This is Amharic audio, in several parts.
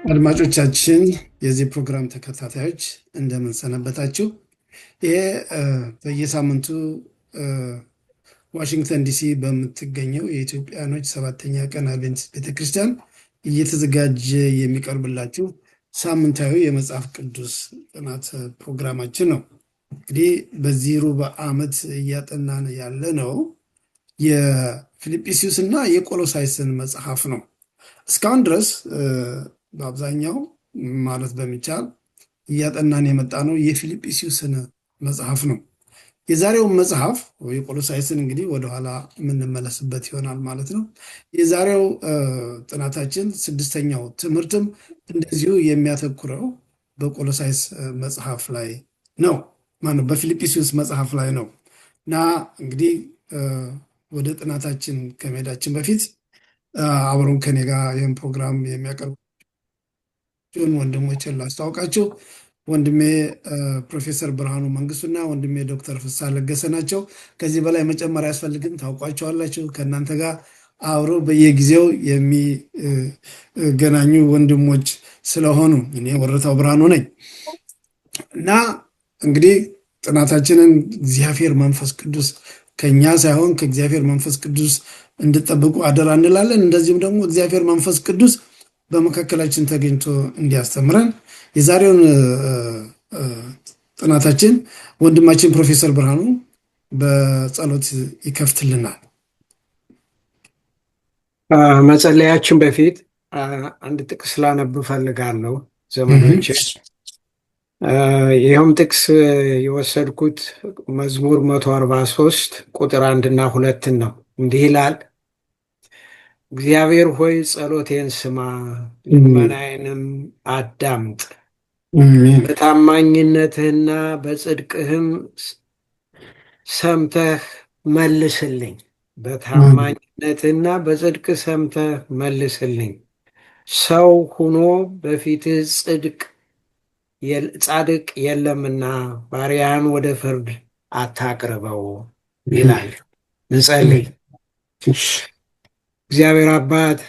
አድማጮቻችን የዚህ ፕሮግራም ተከታታዮች እንደምን ሰነበታችሁ? ይሄ በየሳምንቱ ዋሽንግተን ዲሲ በምትገኘው የኢትዮጵያኖች ሰባተኛ ቀን አድቬንቲስት ቤተክርስቲያን እየተዘጋጀ የሚቀርብላችሁ ሳምንታዊ የመጽሐፍ ቅዱስ ጥናት ፕሮግራማችን ነው። እንግዲህ በዚህ ሩብ ዓመት እያጠናን ያለ ነው የፊልጵስዩስ እና የቆሎሳይስን መጽሐፍ ነው። እስካሁን ድረስ በአብዛኛው ማለት በሚቻል እያጠናን የመጣ ነው የፊልጵስዩስን መጽሐፍ ነው። የዛሬውን መጽሐፍ የቆሎሳይስን እንግዲህ ወደኋላ የምንመለስበት ይሆናል ማለት ነው። የዛሬው ጥናታችን ስድስተኛው ትምህርትም እንደዚሁ የሚያተኩረው በቆሎሳይስ መጽሐፍ ላይ ነው፣ ማነው በፊልጵስዩስ መጽሐፍ ላይ ነው እና እንግዲህ ወደ ጥናታችን ከመሄዳችን በፊት አብሮን ከኔ ጋር ይህን ፕሮግራም የሚያቀርቡ ወንድሞችን ላስታውቃቸው። ወንድሜ ፕሮፌሰር ብርሃኑ መንግስቱና ወንድሜ ዶክተር ፍስሐ ለገሰ ናቸው። ከዚህ በላይ መጨመር አያስፈልግም፣ ታውቋቸዋላችሁ። ከእናንተ ጋር አብረው በየጊዜው የሚገናኙ ወንድሞች ስለሆኑ እኔ ወረታው ብርሃኑ ነኝ እና እንግዲህ ጥናታችንን እግዚአብሔር መንፈስ ቅዱስ ከኛ ሳይሆን ከእግዚአብሔር መንፈስ ቅዱስ እንድጠብቁ አደራ እንላለን። እንደዚሁም ደግሞ እግዚአብሔር መንፈስ ቅዱስ በመካከላችን ተገኝቶ እንዲያስተምረን የዛሬውን ጥናታችን ወንድማችን ፕሮፌሰር ብርሃኑ በጸሎት ይከፍትልናል። መጸለያችን በፊት አንድ ጥቅስ ላነብ እፈልጋለሁ ዘመዶቼ። ይኸውም ጥቅስ የወሰድኩት መዝሙር 143 ቁጥር 1 እና 2 ነው። እንዲህ ይላል፣ እግዚአብሔር ሆይ ጸሎቴን ስማ፣ ልመናዬንም አዳምጥ። በታማኝነትህና በጽድቅህም ሰምተህ መልስልኝ። በታማኝነትህና በጽድቅ ሰምተህ መልስልኝ። ሰው ሁኖ በፊትህ ጻድቅ የለምና ባሪያህን ወደ ፍርድ አታቅርበው ይላል። እንጸልይ። እግዚአብሔር አባት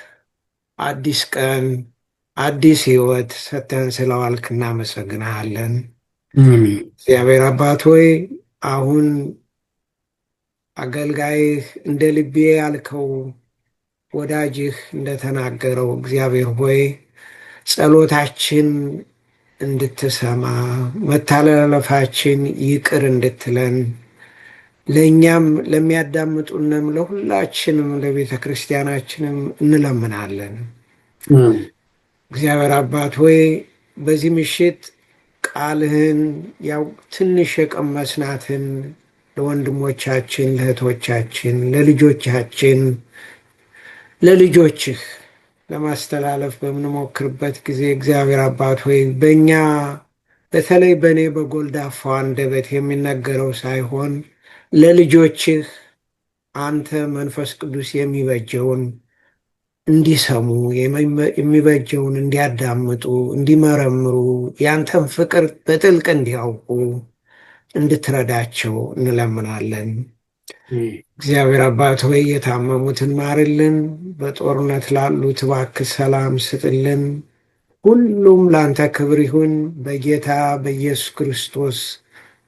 አዲስ ቀን አዲስ ሕይወት ሰተን ስለዋልክ እናመሰግንሃለን። እግዚአብሔር አባት ሆይ አሁን አገልጋይህ እንደ ልቤ ያልከው ወዳጅህ እንደተናገረው እግዚአብሔር ሆይ ጸሎታችን እንድትሰማ መተላለፋችን ይቅር እንድትለን ለእኛም ለሚያዳምጡንም ለሁላችንም ለቤተ ክርስቲያናችንም እንለምናለን። እግዚአብሔር አባት ሆይ በዚህ ምሽት ቃልህን ያው ትንሽ የቀመስናትን ለወንድሞቻችን፣ ለእህቶቻችን፣ ለልጆቻችን፣ ለልጆችህ ለማስተላለፍ በምንሞክርበት ጊዜ እግዚአብሔር አባት ሆይ በእኛ በተለይ በእኔ በጎልዳፋው አንደበት የሚነገረው ሳይሆን ለልጆችህ አንተ መንፈስ ቅዱስ የሚበጀውን እንዲሰሙ የሚበጀውን እንዲያዳምጡ፣ እንዲመረምሩ፣ ያንተን ፍቅር በጥልቅ እንዲያውቁ እንድትረዳቸው እንለምናለን። እግዚአብሔር አባት ሆይ የታመሙትን ማርልን፣ በጦርነት ላሉት እባክህ ሰላም ስጥልን። ሁሉም ለአንተ ክብር ይሁን። በጌታ በኢየሱስ ክርስቶስ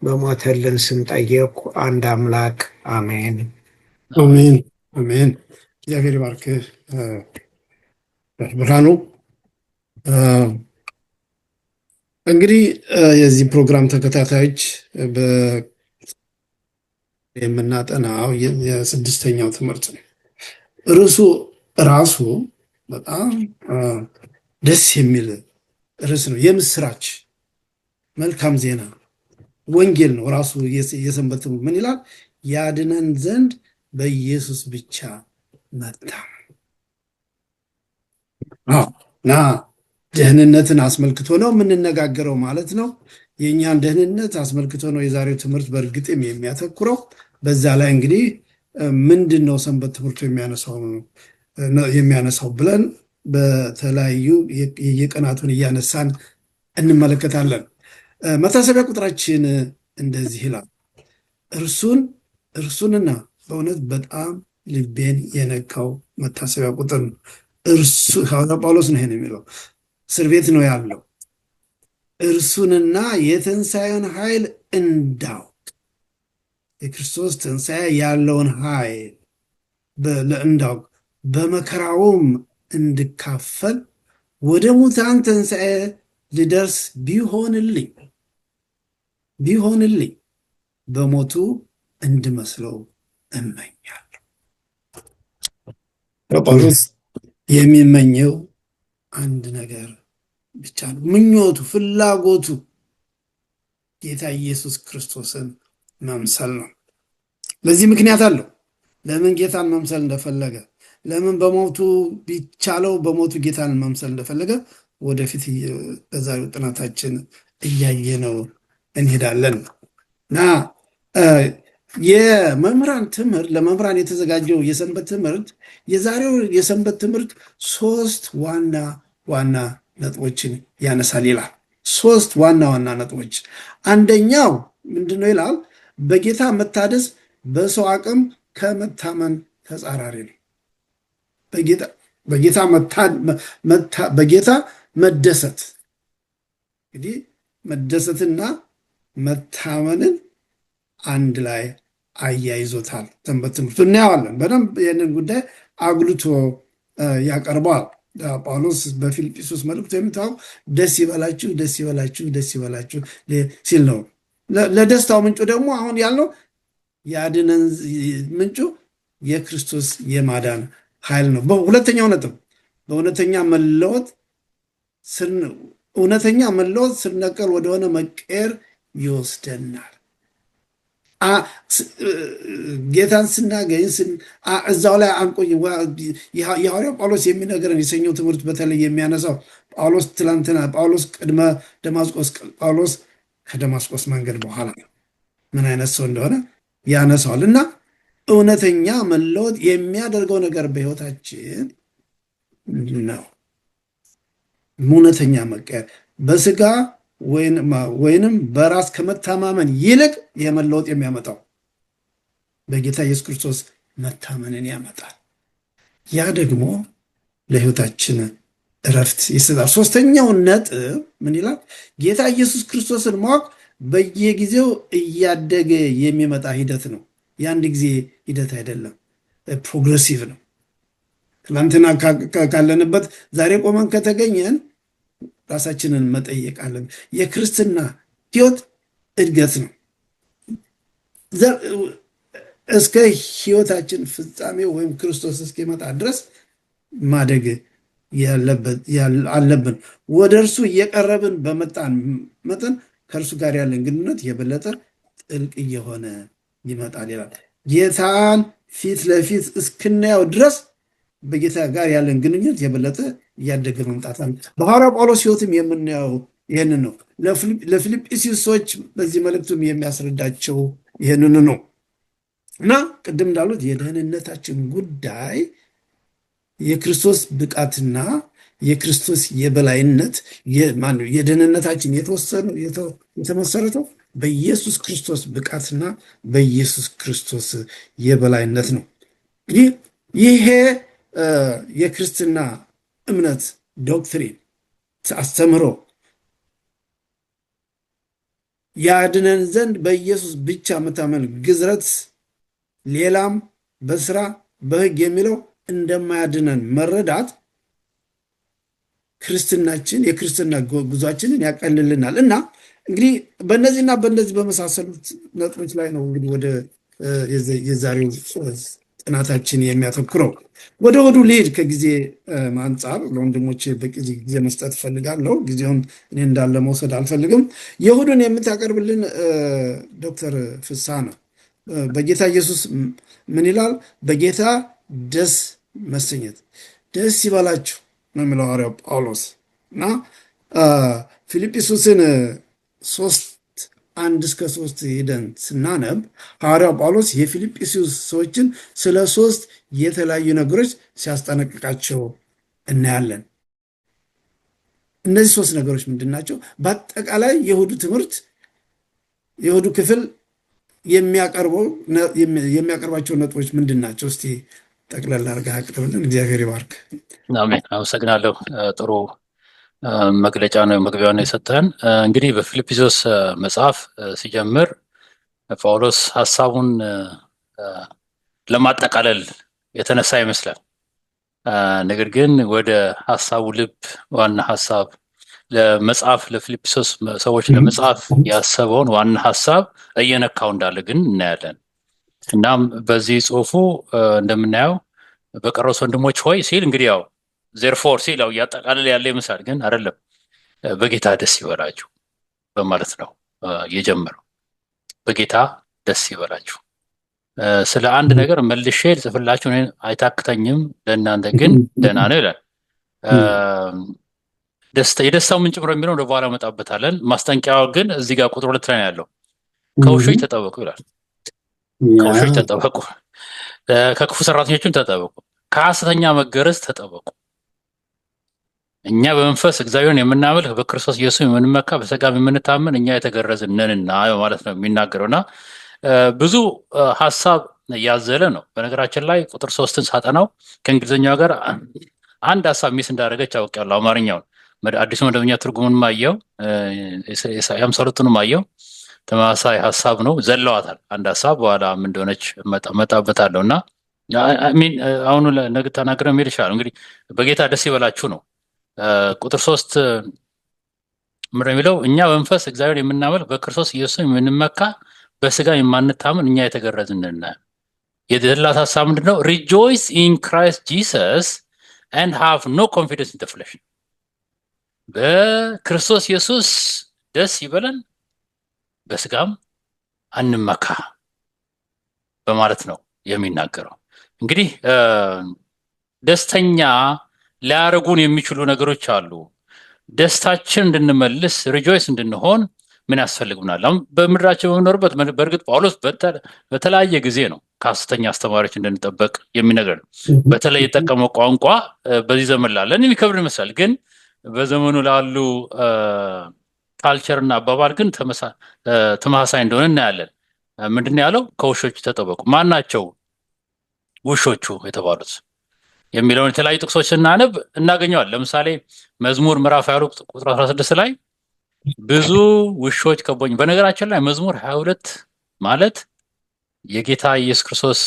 በሞተልን ስም ጠየቅኩ። አንድ አምላክ አሜን። አሜን አሜን። እግዚአብሔር ይባርክህ ብርሃኑ። እንግዲህ የዚህ ፕሮግራም ተከታታዮች የምናጠናው የስድስተኛው ትምህርት ነው። ርዕሱ ራሱ በጣም ደስ የሚል ርዕስ ነው። የምስራች መልካም ዜና ወንጌል ነው ራሱ። የሰንበት ምን ይላል? ያድነን ዘንድ በኢየሱስ ብቻ መጣ እና ደህንነትን አስመልክቶ ነው የምንነጋገረው ማለት ነው። የእኛን ደህንነት አስመልክቶ ነው የዛሬው ትምህርት በእርግጥም የሚያተኩረው። በዛ ላይ እንግዲህ ምንድን ነው ሰንበት ትምህርቱ የሚያነሳው ብለን በተለያዩ የቀናቱን እያነሳን እንመለከታለን። መታሰቢያ ቁጥራችን እንደዚህ ይላል፣ እርሱንና በእውነት በጣም ልቤን የነካው መታሰቢያ ቁጥር ነው። ሐዋርያው ጳውሎስ ነው ይሄን የሚለው። እስር ቤት ነው ያለው። እርሱንና የትንሣኤውን ኃይል እንዳውቅ የክርስቶስ ትንሣኤ ያለውን ኃይል እንዳውቅ በመከራውም እንድካፈል ወደ ሙታን ትንሣኤ ልደርስ ቢሆንልኝ በሞቱ እንድመስለው እመኛለሁ። ጳውሎስ የሚመኘው አንድ ነገር ብቻ ነው። ምኞቱ፣ ፍላጎቱ ጌታ ኢየሱስ ክርስቶስን መምሰል ነው። ለዚህ ምክንያት አለው። ለምን ጌታን መምሰል እንደፈለገ፣ ለምን በሞቱ ቢቻለው በሞቱ ጌታን መምሰል እንደፈለገ ወደፊት በዛሬው ጥናታችን እያየነው እንሄዳለን እና የመምህራን ትምህርት ለመምህራን የተዘጋጀው የሰንበት ትምህርት የዛሬው የሰንበት ትምህርት ሶስት ዋና ዋና ነጥቦችን ያነሳል ይላል። ሶስት ዋና ዋና ነጥቦች። አንደኛው ምንድነው ይላል? በጌታ መታደስ በሰው አቅም ከመታመን ተጻራሪ ነው። በጌታ መደሰት እንግዲህ መደሰትና መታመንን አንድ ላይ አያይዞታል። ሰንበት ትምህርቱ እናየዋለን። በደንብ ይህንን ጉዳይ አጉልቶ ያቀርበዋል። ጳውሎስ በፊልጵስዩስ መልእክቱ የምታው ደስ ይበላችሁ ደስ ይበላችሁ ደስ ይበላችሁ ሲል ነው። ለደስታው ምንጩ ደግሞ አሁን ያልነው የአድነን ምንጩ የክርስቶስ የማዳን ኃይል ነው። በሁለተኛው ነጥብ በእውነተኛ መለወጥ ስር ነቀል ወደሆነ መቀየር ይወስደናል። ጌታን ስናገኝ እዛው ላይ አንቆይ። የሐዋርያው ጳውሎስ የሚነገረን የሰኞው ትምህርት በተለይ የሚያነሳው ጳውሎስ ቅድመ ደማስቆስ፣ ጳውሎስ ከደማስቆስ መንገድ በኋላ ምን አይነት ሰው እንደሆነ ያነሳዋል። እና እውነተኛ መለወጥ የሚያደርገው ነገር በሕይወታችን ነው። እውነተኛ መቀየር በስጋ ወይንም በራስ ከመታማመን ይልቅ የመለወጥ የሚያመጣው በጌታ ኢየሱስ ክርስቶስ መታመንን ያመጣል። ያ ደግሞ ለሕይወታችን እረፍት ይሰጣል። ሶስተኛው ነጥብ ምን ይላል? ጌታ ኢየሱስ ክርስቶስን ማወቅ በየጊዜው እያደገ የሚመጣ ሂደት ነው። የአንድ ጊዜ ሂደት አይደለም፣ ፕሮግረሲቭ ነው። ትናንትና ካለንበት ዛሬ ቆመን ከተገኘን ራሳችንን መጠየቅ አለብን። የክርስትና ሕይወት እድገት ነው። እስከ ሕይወታችን ፍጻሜ ወይም ክርስቶስ እስኪመጣ ድረስ ማደግ አለብን። ወደ እርሱ እየቀረብን በመጣን መጠን ከእርሱ ጋር ያለን ግንኙነት የበለጠ ጥልቅ እየሆነ ይመጣል ይላል። ጌታን ፊት ለፊት እስክናየው ድረስ በጌታ ጋር ያለን ግንኙነት የበለጠ እያደገ መምጣት አለ። በሐዋርያው ጳውሎስ ሕይወትም የምናየው ይህንን ነው። ለፊልጵስዩስ ሰዎች በዚህ መልእክቱም የሚያስረዳቸው ይህንን ነው እና ቅድም እንዳሉት የደህንነታችን ጉዳይ የክርስቶስ ብቃትና የክርስቶስ የበላይነት የደህንነታችን የተመሰረተው በኢየሱስ ክርስቶስ ብቃትና በኢየሱስ ክርስቶስ የበላይነት ነው። እንግዲህ ይሄ የክርስትና እምነት ዶክትሪን አስተምህሮ ያድነን ዘንድ በኢየሱስ ብቻ መታመን ግዝረት፣ ሌላም በስራ በሕግ የሚለው እንደማያድነን መረዳት የክርስትና ጉዟችንን ያቀልልናል እና እንግዲህ በእነዚህና በእነዚህ በመሳሰሉት ነጥቦች ላይ ነው እንግዲህ ወደ የዛሬው ጥናታችን የሚያተኩረው። ወደ ሆዱ ልሄድ ከጊዜ አንጻር ለወንድሞቼ በቂ ጊዜ መስጠት እፈልጋለሁ። ጊዜውን እኔ እንዳለ መውሰድ አልፈልግም። የሆዱን የምታቀርብልን ዶክተር ፍስሐ ነው። በጌታ ኢየሱስ ምን ይላል? በጌታ ደስ መሰኘት፣ ደስ ይበላችሁ ነው የሚለው ሐዋርያው ጳውሎስ እና ፊልጵስዩስን 3:1-3 ሄደን ስናነብ ሐዋርያው ጳውሎስ የፊልጵስዩስ ሰዎችን ስለ 3 የተለያዩ ነገሮች ሲያስጠነቅቃቸው እናያለን። እነዚህ 3 ነገሮች ምንድን ናቸው? በአጠቃላይ የእሑዱ ክፍል የሚያቀርባቸው ነጥቦች ምንድን ናቸው? እስቲ ጠቅላላ አድርገህ አቅርብልን። እግዚአብሔር ይባርክ። አሜን። አመሰግናለሁ። ጥሩ መግለጫ ነው መግቢያ ነው የሰጠን። እንግዲህ በፊልጵስዩስ መጽሐፍ ሲጀምር ጳውሎስ ሀሳቡን ለማጠቃለል የተነሳ ይመስላል። ነገር ግን ወደ ሀሳቡ ልብ ዋና ሀሳብ ለመጽሐፍ ለፊልጵስዩስ ሰዎች ለመጽሐፍ ያሰበውን ዋና ሀሳብ እየነካው እንዳለ ግን እናያለን። እናም በዚህ ጽሁፉ እንደምናየው በቀረውስ ወንድሞች ሆይ ሲል እንግዲህ ያው ዜርፎር ሲል ያው እያጠቃለል ያለ ይመስላል፣ ግን አይደለም። በጌታ ደስ ይበላችሁ በማለት ነው የጀመረው። በጌታ ደስ ይበላችሁ። ስለ አንድ ነገር መልሼ ልጽፍላችሁ አይታክተኝም፣ ለእናንተ ግን ደህና ነው ይላል። የደስታው ምንጭ ብሎ የሚለው ወደ በኋላ መጣበታለን። ማስጠንቀቂያው ግን እዚህ ጋር ቁጥር 2 ላይ ነው ያለው። ከውሾች ተጠበቁ ይላል። ከውሾች ተጠበቁ፣ ከክፉ ሰራተኞችም ተጠበቁ፣ ከሐሰተኛ መገረዝ ተጠበቁ። እኛ በመንፈስ እግዚአብሔርን የምናመልክ በክርስቶስ ኢየሱስ የምንመካ በሥጋም የምንታመን እኛ የተገረዝን ነንና ማለት ነው የሚናገረውና ብዙ ሀሳብ ያዘለ ነው። በነገራችን ላይ ቁጥር 3ን ሳጠናው ከእንግሊዝኛው ጋር አንድ ሀሳብ ሚስ እንዳደረገች አውቄያለሁ። አማርኛውን አዲሱ መደበኛ ትርጉሙንም አየው፣ የአምሳሉትንም አየው። ተመሳሳይ ሀሳብ ነው፣ ዘለዋታል። አንድ ሀሳብ በኋላ ምን እንደሆነች መጣበታለሁ እና አሁኑ ነገ ተናግረን መሄድ ይችላል። እንግዲህ በጌታ ደስ ይበላችሁ ነው። ቁጥር 3 ምንድን ነው የሚለው? እኛ በመንፈስ እግዚአብሔር የምናመልክ በክርስቶስ ኢየሱስ የምንመካ በስጋ የማንታመን እኛ የተገረዝን ነን። የዘላት ሀሳብ ምንድን ነው? ሪጆይስ ኢን ክራይስት ጂሰስ ኤንድ ሃቭ ኖ ኮንፊደንስ ኢን ዘ ፍሌሽ። በክርስቶስ ኢየሱስ ደስ ይበለን በስጋም አንመካ በማለት ነው የሚናገረው። እንግዲህ ደስተኛ ሊያደርጉን የሚችሉ ነገሮች አሉ። ደስታችን እንድንመልስ ሪጆይስ እንድንሆን ምን ያስፈልጉናል? አሁን በምድራችን በምኖርበት በእርግጥ ጳውሎስ በተለያየ ጊዜ ነው ከሐሰተኛ አስተማሪዎች እንድንጠበቅ የሚነገር። በተለይ የጠቀመው ቋንቋ በዚህ ዘመን ላለን የሚከብድ ይመስላል፣ ግን በዘመኑ ላሉ ካልቸር እና አባባል ግን ተመሳሳይ እንደሆነ እናያለን። ምንድን ያለው? ከውሾች ተጠበቁ። ማን ናቸው ውሾቹ የተባሉት የሚለውን የተለያዩ ጥቅሶች ስናነብ እናገኘዋል። ለምሳሌ መዝሙር ምዕራፍ 22 ቁጥር 16 ላይ ብዙ ውሾች ከቦኝ። በነገራችን ላይ መዝሙር 22 ማለት የጌታ ኢየሱስ ክርስቶስ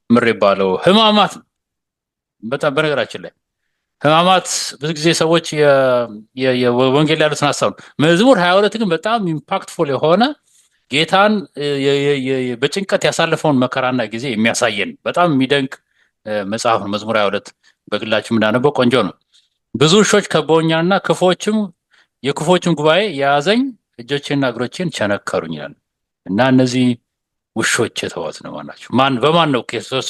ምር ይባለው ሕማማት ነው። በጣም በነገራችን ላይ ሕማማት ብዙ ጊዜ ሰዎች የወንጌል ያሉትን ሀሳብ ነው። መዝሙር 22 ግን በጣም ኢምፓክትፉል የሆነ ጌታን በጭንቀት ያሳለፈውን መከራና ጊዜ የሚያሳየን በጣም የሚደንቅ መጽሐፍ ነው። መዝሙር 22 በግላችን ምናነበው ቆንጆ ነው። ብዙ ውሾች ከበውኛልና የክፎችም ጉባኤ የያዘኝ እጆቼና እግሮቼን ቸነከሩኝ ይላል እና እነዚህ ውሾች የተባሉት ነው ናቸው። በማን ነው ክርስቶስ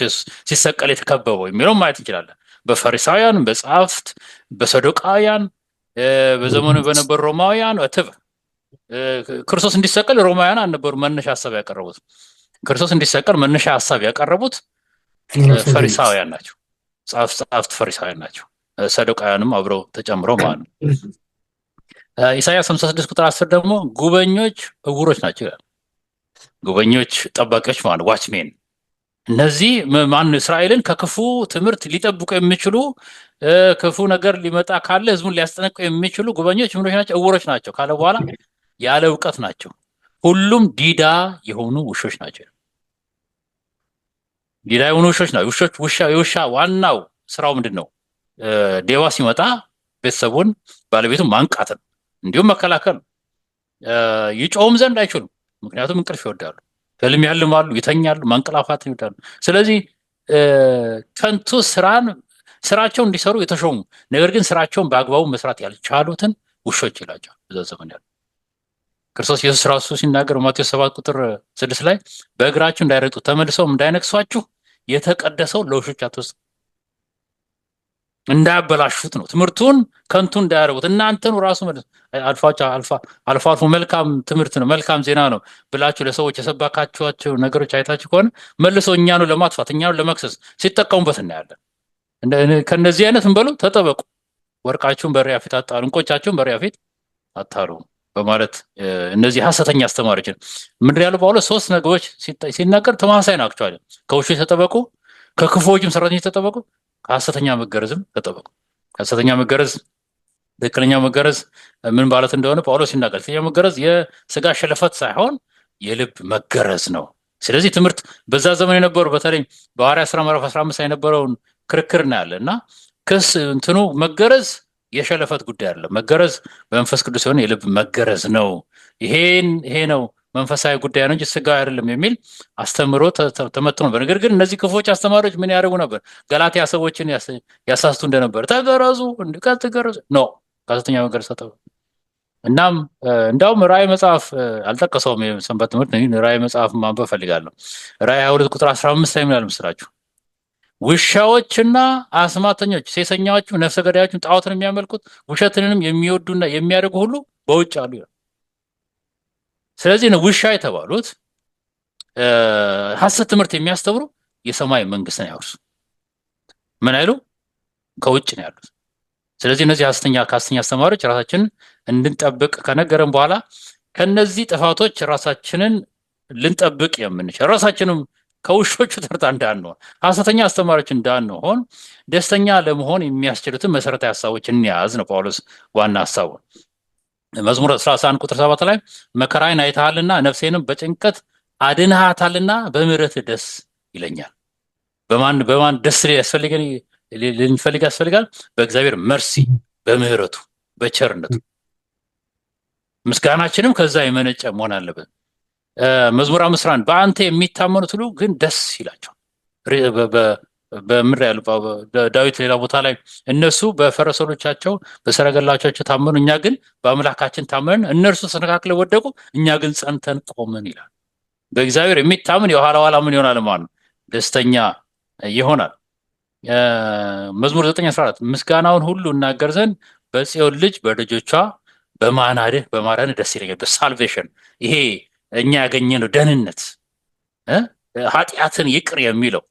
ሲሰቀል የተከበበው የሚለው ማየት እንችላለን። በፈሪሳውያን፣ በጸሐፍት፣ በሰዶቃውያን፣ በዘመኑ በነበሩ ሮማውያን ክርስቶስ እንዲሰቀል ሮማውያን አልነበሩ መነሻ ሀሳብ ያቀረቡት። ክርስቶስ እንዲሰቀል መነሻ ሀሳብ ያቀረቡት ፈሪሳውያን ናቸው። ጸሐፍት ፈሪሳውያን ናቸው። ሰዶቃውያንም አብረው ተጨምረው ማለት ነው። ኢሳይያስ 56 ቁጥር 10 ደግሞ ጉበኞች እውሮች ናቸው ይላል። ጉበኞች ጠባቂዎች ማለት ዋችሜን። እነዚህ እስራኤልን ከክፉ ትምህርት ሊጠብቁ የሚችሉ ክፉ ነገር ሊመጣ ካለ ህዝቡን ሊያስጠነቅቁ የሚችሉ ጉበኞች ምኖች ናቸው? እውሮች ናቸው ካለ በኋላ ያለ እውቀት ናቸው፣ ሁሉም ዲዳ የሆኑ ውሾች ናቸው። ዲዳ የሆኑ ውሾች ናቸው። የውሻ ዋናው ስራው ምንድን ነው? ሌባ ሲመጣ ቤተሰቡን ባለቤቱን ማንቃት ነው፣ እንዲሁም መከላከል ነው። ይጮውም ዘንድ አይችሉም፣ ምክንያቱም እንቅልፍ ይወዳሉ። ህልም ያልማሉ፣ ይተኛሉ፣ ማንቀላፋትን ይወዳሉ። ስለዚህ ከንቱ ስራቸውን እንዲሰሩ የተሾሙ ነገር ግን ስራቸውን በአግባቡ መስራት ያልቻሉትን ውሾች ይላቸዋል። በዛ ዘመን ያሉ ክርስቶስ ኢየሱስ ራሱ ሲናገር ማቴዎስ 7 ቁጥር 6 ላይ በእግራችሁ እንዳይረግጡ ተመልሰው እንዳይነክሷችሁ የተቀደሰው ለውሾች አትስጡ፣ እንዳያበላሹት ነው። ትምህርቱን ከንቱ እንዳያደርጉት እናንተኑ ራሱ አልፎ መልካም ትምህርት ነው መልካም ዜና ነው ብላችሁ ለሰዎች የሰባካችኋቸው ነገሮች አይታችሁ ከሆነ መልሰው እኛኑ ለማጥፋት እኛኑ ለመክሰስ ሲጠቀሙበት እናያለን። ከነዚህ አይነት እንበሉ ተጠበቁ፣ ወርቃችሁን በሪያ ፊት አታሉ፣ እንቆቻችሁን በሪያ ፊት አታሉ በማለት እነዚህ ሐሰተኛ አስተማሪዎች ምንድን ያለው ጳውሎስ 3 ነገሮች ሲናገር ተመሳሳይ ናቸው። ከውሾች ተጠበቁ፣ ከክፉዎችም ሰራተኞች ተጠበቁ፣ ከሐሰተኛ መገረዝም ተጠበቁ። ሐሰተኛ መገረዝ ትክክለኛው መገረዝ ምን ማለት እንደሆነ ጳውሎስ ይናገራል። ትክክለኛው መገረዝ የስጋ ሸለፈት ሳይሆን የልብ መገረዝ ነው። ስለዚህ ትምህርት በዛ ዘመን የነበሩ በተለይ በሐዋርያት ሥራ ምዕራፍ 15 የነበረውን ክርክር እናያለን እና ክስ እንትኑ መገረዝ የሸለፈት ጉዳይ አይደለም። መገረዝ በመንፈስ ቅዱስ ሲሆን የልብ መገረዝ ነው። ይሄ ነው መንፈሳዊ ጉዳይ ነው እንጂ ስጋ አይደለም የሚል አስተምሮ ተመቶ ነበር። ነገር ግን እነዚህ ክፎች አስተማሪዎች ምን ያደርጉ ነበር? ገላትያ ሰዎችን ያሳስቱ እንደነበር ተገረዙ ተገረዙ ነው ከሐሰተኛ መገረዝ ተጠበቁ። እናም እንዳውም ራእይ መጽሐፍ አልጠቀሰውም የሰንበት ትምህርት ራእይ መጽሐፍ ማንበብ ፈልጋለሁ። ራእይ 22 ቁጥር 15 ላይ ምን ያህል ምስራችሁ ውሻዎችና አስማተኞች፣ ሴሰኛዎችም፣ ነፍሰ ገዳዮችም፣ ጣዖትን የሚያመልኩት ውሸትንም የሚወዱና የሚያደርጉ ሁሉ በውጭ አሉ ይላል። ስለዚህ ነው ውሻ የተባሉት ሐሰት ትምህርት የሚያስተምሩ የሰማይ መንግስትን ያወርሱ ምን አይሉ ከውጭ ነው ያሉት። ስለዚህ እነዚህ ከሐሰተኛ አስተማሪዎች ራሳችንን እንድንጠብቅ ከነገረን በኋላ ከነዚህ ጥፋቶች ራሳችንን ልንጠብቅ የምንችል ራሳችንም ከውሾቹ ተርታ እንዳንሆን ሐሰተኛ አስተማሪዎች እንዳንሆን ደስተኛ ለመሆን የሚያስችሉትን መሰረታዊ ሀሳቦች እንያዝ ነው ጳውሎስ ዋና ሀሳቡ። መዝሙር 11 ቁጥር 7 ላይ መከራዬን አይተሃልና ነፍሴንም በጭንቀት አድንሃታልና በምህረት ደስ ይለኛል። በማን ደስ ልንፈልግ ያስፈልጋል? በእግዚአብሔር መርሲ፣ በምህረቱ፣ በቸርነቱ። ምስጋናችንም ከዛ የመነጨ መሆን አለበት። መዝሙር 11 በአንተ የሚታመኑት ሁሉ ግን ደስ ይላቸዋል። በምድር ያሉ ዳዊት ሌላ ቦታ ላይ እነሱ በፈረሰሎቻቸው በሰረገላዎቻቸው ታመኑ፣ እኛ ግን በአምላካችን ታመንን። እነርሱ ተሰነካክለው ወደቁ፣ እኛ ግን ጸንተን ቆምን ይላል። በእግዚአብሔር የሚታመን የኋላ ኋላ ምን ይሆናል ማለት ነው? ደስተኛ ይሆናል። መዝሙር 9:14 ምስጋናውን ሁሉ እናገር ዘንድ በጽዮን ልጅ በደጆቿ በማዳንህ ደስ ይለኛል። በሳልቬሽን ይሄ እኛ ያገኘነው ደህንነት ኃጢአትን ይቅር የሚለው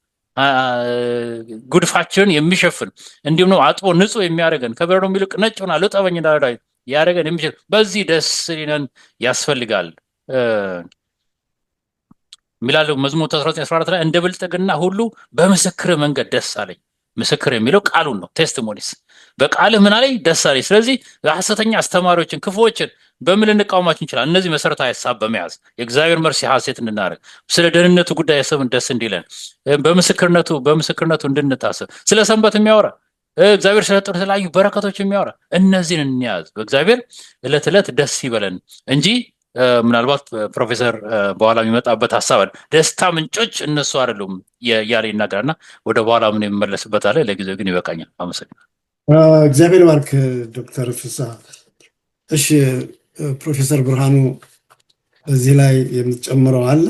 ጉድፋችንን የሚሸፍን እንዲሁም ነው አጥቦ ንጹህ የሚያደርገን ከበረዶ ይልቅ ነጭ ሆናል እጠበኝ እንዳለ ያደረገን የሚችል በዚህ ደስ ሊለን ያስፈልጋል ሚላል መዝሙር 19:14 ላይ እንደ ብልጥግና ሁሉ በምስክር መንገድ ደስ አለኝ። ምስክር የሚለው ቃሉን ነው። ቴስቲሞኒስ በቃልህ ምን አለኝ ደስ አለኝ። ስለዚህ ሐሰተኛ አስተማሪዎችን ክፉዎችን በምን ልንቃወማቸው እንችላለን? እነዚህ መሰረታዊ ሀሳብ በመያዝ የእግዚአብሔር መርሲ ሐሴት እንድናደርግ ስለ ደህንነቱ ጉዳይ ያሰብን ደስ እንዲለን በምስክርነቱ እንድንታሰብ ስለ ሰንበት የሚያወራ እግዚአብሔር ስለሰጠን የተለያዩ በረከቶች የሚያወራ እነዚህን እንያዝ። በእግዚአብሔር ዕለት ዕለት ደስ ይበለን እንጂ ምናልባት ፕሮፌሰር በኋላ የሚመጣበት ሀሳብ አለ። ደስታ ምንጮች እነሱ አይደሉም እያለ ይናገራልና ወደ በኋላ ምን የሚመለስበት አለ። ለጊዜው ግን ይበቃኛል። አመሰግናለሁ። እግዚአብሔር ባርክ ዶክተር ፍስሐ። እሺ ፕሮፌሰር ብርሃኑ በዚህ ላይ የምትጨምረው አለ?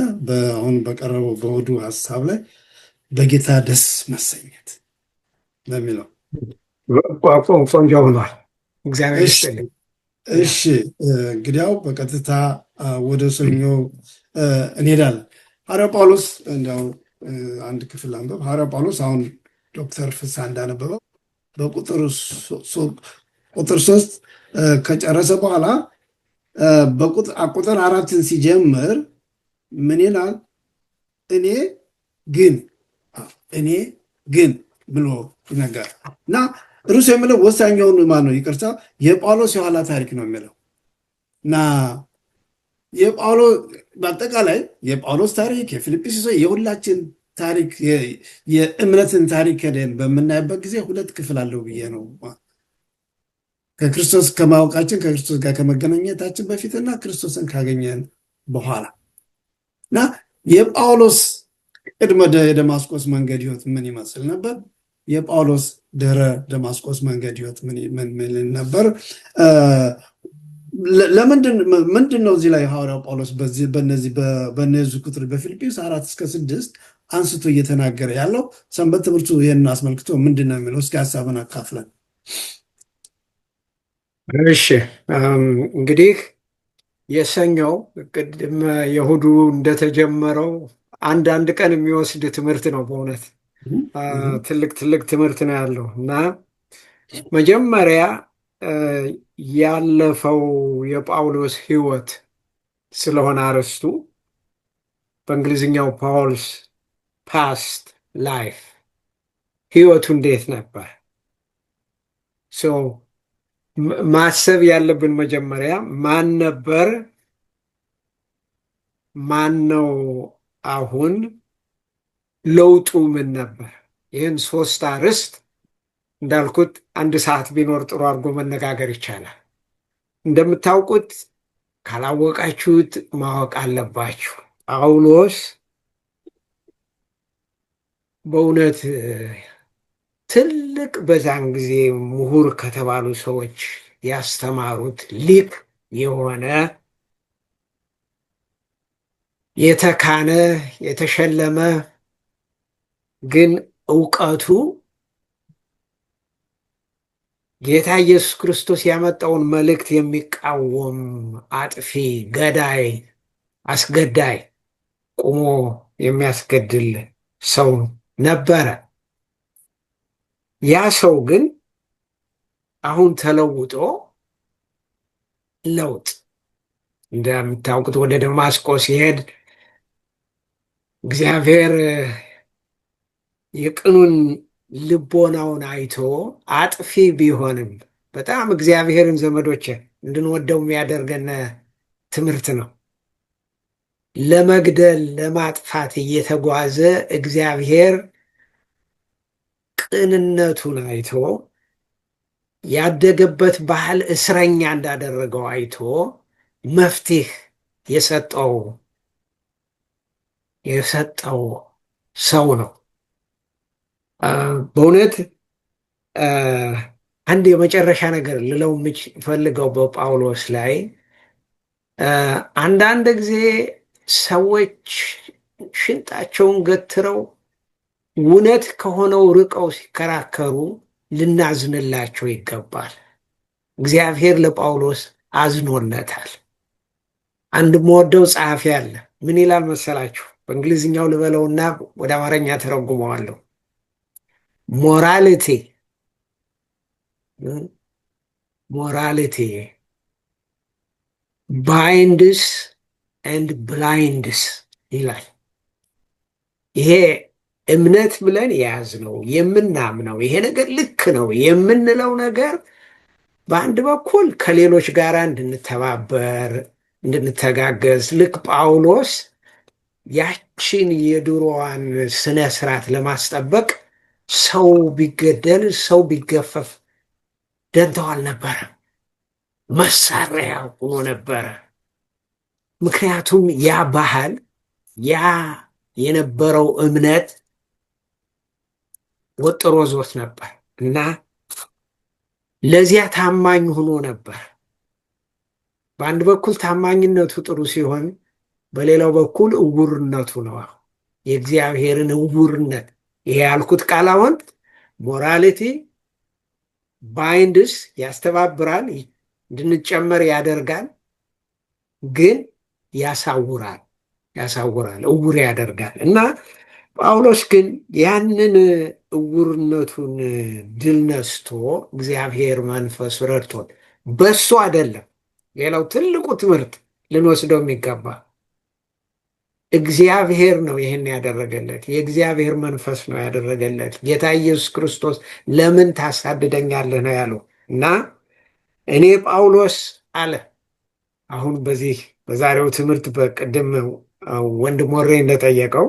አሁን በቀረበው በእሑዱ ሀሳብ ላይ በጌታ ደስ መሰኘት በሚለው ቆንጆ ሆኗል። እግዚአብሔር ይስጥልኝ። እሺ እንግዲያው በቀጥታ ወደ ሰኞ እንሄዳለን። ሐዋርያው ጳውሎስ እንዲያው አንድ ክፍል አንበብ። ሐዋርያው ጳውሎስ አሁን ዶክተር ፍስሐ እንዳነበበው በቁጥር 3 ከጨረሰ በኋላ ቁጥር 4 ሲጀምር ምን ይላል? እኔ ግን ብሎ ይነገራል እና ርዕሱ የሚለው ወሳኛውን ማን ነው? ይቅርታ የጳውሎስ የኋላ ታሪክ ነው የሚለው እና በአጠቃላይ የጳውሎስ ታሪክ የፊልጵስዩስ የሁላችን ታሪክ የእምነትን ታሪክ ሄደን በምናይበት ጊዜ 2 ክፍል አለው ብዬ ነው። ከክርስቶስ ከማወቃችን ከክርስቶስ ጋር ከመገናኘታችን በፊትና ክርስቶስን ካገኘን በኋላ እና የጳውሎስ ቅድመ የደማስቆስ መንገድ ህይወት ምን ይመስል ነበር? የጳውሎስ ድህረ ደማስቆስ መንገድ ህይወት ምን ነበር? ምንድን ነው እዚህ ላይ ሐዋርያው ጳውሎስ በነዚህ ቁጥር በፊልጵስዩስ 4-6 አንስቶ እየተናገረ ያለው? ሰንበት ትምህርቱ ይህንን አስመልክቶ ምንድን ነው የሚለው? እስኪ ሀሳብን አካፍለን። እሺ እንግዲህ የሰኞው ቅድም የእሑዱ እንደተጀመረው አንድ ቀን የሚወስድ ትምህርት ነው። በእውነት ትልቅ ትምህርት ነው ያለው እና መጀመሪያ ያለፈው የጳውሎስ ህይወት ስለሆነ አርዕስቱ በእንግሊዝኛው ፓውልስ ፓስት ላይፍ ህይወቱ እንዴት ነበር? ማሰብ ያለብን መጀመሪያ ማን ነበር፣ ማን ነው፣ አሁን ለውጡ ምን ነበር? ይህን ሶስት አርዕስት እንዳልኩት አንድ ሰዓት ቢኖር ጥሩ አድርጎ መነጋገር ይቻላል። እንደምታውቁት ካላወቃችሁት ማወቅ አለባችሁ። ጳውሎስ በእውነት ትልቅ በዛን ጊዜ ምሁር ከተባሉ ሰዎች ያስተማሩት ሊቅ የሆነ የተካነ የተሸለመ ግን እውቀቱ ጌታ ኢየሱስ ክርስቶስ ያመጣውን መልእክት የሚቃወም አጥፊ፣ ገዳይ፣ አስገዳይ፣ ቁሞ የሚያስገድል ሰው ነበረ። ያ ሰው ግን አሁን ተለውጦ ለውጥ እንደምታውቁት ወደ ደማስቆ ሲሄድ እግዚአብሔር የቅኑን ልቦናውን አይቶ አጥፊ ቢሆንም በጣም እግዚአብሔርን ዘመዶች እንድንወደው የሚያደርገን ትምህርት ነው። ለመግደል ለማጥፋት እየተጓዘ እግዚአብሔር ቅንነቱን አይቶ ያደገበት ባህል እስረኛ እንዳደረገው አይቶ መፍትሄ የሰጠው ሰው ነው። በእውነት አንድ የመጨረሻ ነገር ልለው የምፈልገው በጳውሎስ ላይ አንዳንድ ጊዜ ሰዎች ሽንጣቸውን ገትረው እውነት ከሆነው ርቀው ሲከራከሩ ልናዝንላቸው ይገባል። እግዚአብሔር ለጳውሎስ አዝኖለታል። አንድ መወደው ጸሐፊ አለ። ምን ይላል መሰላችሁ? በእንግሊዝኛው ልበለውና ወደ አማርኛ ተረጉመዋለሁ። ሞራሊቲ ባይንድስ ኤንድ ብላይንድስ ይላል። ይሄ እምነት ብለን የያዝነው የምናምነው ይሄ ነገር ልክ ነው የምንለው ነገር በአንድ በኩል ከሌሎች ጋር እንድንተባበር እንድንተጋገዝ፣ ልክ ጳውሎስ ያችን የድሮዋን ስነ ስርዓት ለማስጠበቅ ሰው ቢገደል ሰው ቢገፈፍ ደንተው አልነበረም፣ መሳሪያ ሆኖ ነበረ። ምክንያቱም ያ ባህል ያ የነበረው እምነት ወጥሮ ዞት ነበር እና ለዚያ ታማኝ ሆኖ ነበር። በአንድ በኩል ታማኝነቱ ጥሩ ሲሆን፣ በሌላው በኩል እውርነቱ ነው። የእግዚአብሔርን እውርነት ይሄ ያልኩት ቃል አሁን ሞራሊቲ ባይንድስ ያስተባብራል፣ እንድንጨመር ያደርጋል፣ ግን ያሳውራል፣ እውር ያደርጋል እና ጳውሎስ ግን ያንን እውርነቱን ድል ነስቶ እግዚአብሔር መንፈስ ረድቶን በሱ አይደለም። ሌላው ትልቁ ትምህርት ልንወስደው የሚገባ እግዚአብሔር ነው ይህን ያደረገለት፣ የእግዚአብሔር መንፈስ ነው ያደረገለት። ጌታ ኢየሱስ ክርስቶስ ለምን ታሳድደኛለህ ነው ያለው እና እኔ ጳውሎስ አለ። አሁን በዛሬው ትምህርት በቅድም ወንድም ወሬ እንደጠየቀው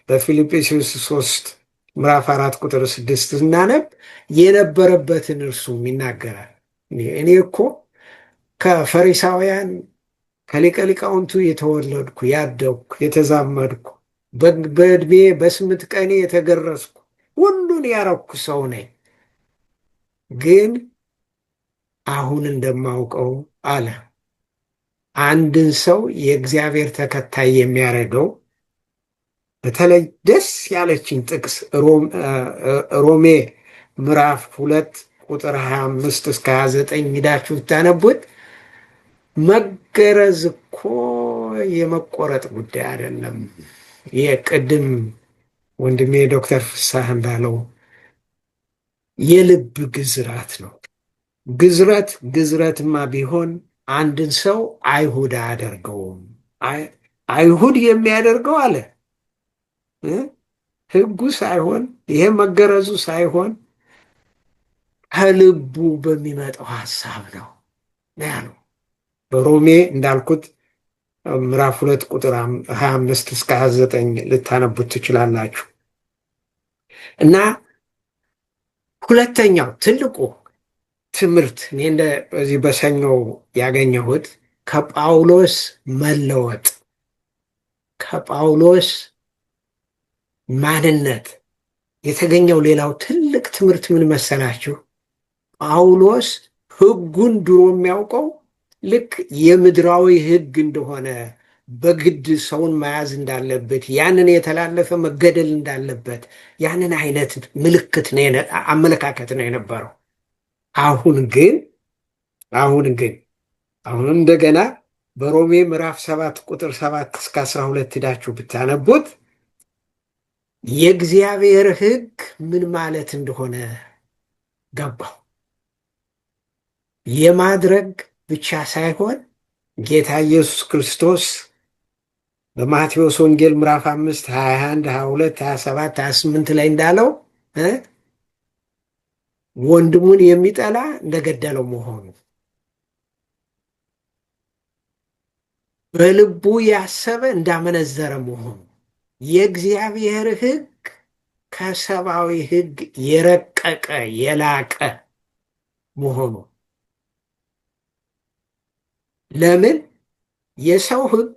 በፊልጵስዩስ 3 ምዕራፍ 4 ቁጥር 6 ስናነብ የነበረበትን እርሱም ይናገራል። እኔ እኮ ከፈሪሳውያን ከሊቀ ሊቃውንቱ የተወለድኩ ያደግኩ የተዛመድኩ በዕድሜ በ8 ቀኔ የተገረዝኩ ሁሉን ያረኩ ሰው ነኝ። ግን አሁን እንደማውቀው አለ አንድን ሰው የእግዚአብሔር ተከታይ የሚያደርገው በተለይ ደስ ያለችኝ ጥቅስ ሮሜ ምዕራፍ 2 ቁጥር 25 እስከ 29 ሂዳችሁ ብታነቡት መገረዝ እኮ የመቆረጥ ጉዳይ አይደለም። የቅድም ወንድሜ ዶክተር ፍሳህ እንዳለው የልብ ግዝራት ነው። ግዝረትማ ቢሆን አንድን ሰው አይሁድ አያደርገውም። አይሁድ የሚያደርገው አለ ሕጉ ሳይሆን ይሄ መገረዙ ሳይሆን ከልቡ በሚመጣው ሐሳብ ነው ያለው። በሮሜ እንዳልኩት ምዕራፍ 2 ቁጥር 25 እስከ 29 ልታነቡት ትችላላችሁ። እና ሁለተኛው ትልቁ ትምህርት እኔ በዚህ በሰኞው ያገኘሁት ከጳውሎስ መለወጥ፣ ከጳውሎስ ማንነት የተገኘው ሌላው ትልቅ ትምህርት ምን መሰላችሁ? ጳውሎስ ሕጉን ድሮ የሚያውቀው ልክ የምድራዊ ሕግ እንደሆነ በግድ ሰውን መያዝ እንዳለበት፣ ያንን የተላለፈ መገደል እንዳለበት፣ ያንን አይነት ምልክት አመለካከት ነው የነበረው። አሁን እንደገና በሮሜ ምዕራፍ 7 ቁጥር 7 እስከ 12 ሄዳችሁ ብታነቡት የእግዚአብሔር ሕግ ምን ማለት እንደሆነ ገባው። የማድረግ ብቻ ሳይሆን ጌታ ኢየሱስ ክርስቶስ በማቴዎስ ወንጌል ምዕራፍ 5 21 22 27 28 ላይ እንዳለው ወንድሙን የሚጠላ እንደገደለው መሆኑ፣ በልቡ ያሰበ እንዳመነዘረ መሆኑ፣ የእግዚአብሔር ሕግ ከሰብአዊ ሕግ የረቀቀ የላቀ መሆኑ። ለምን? የሰው ሕግ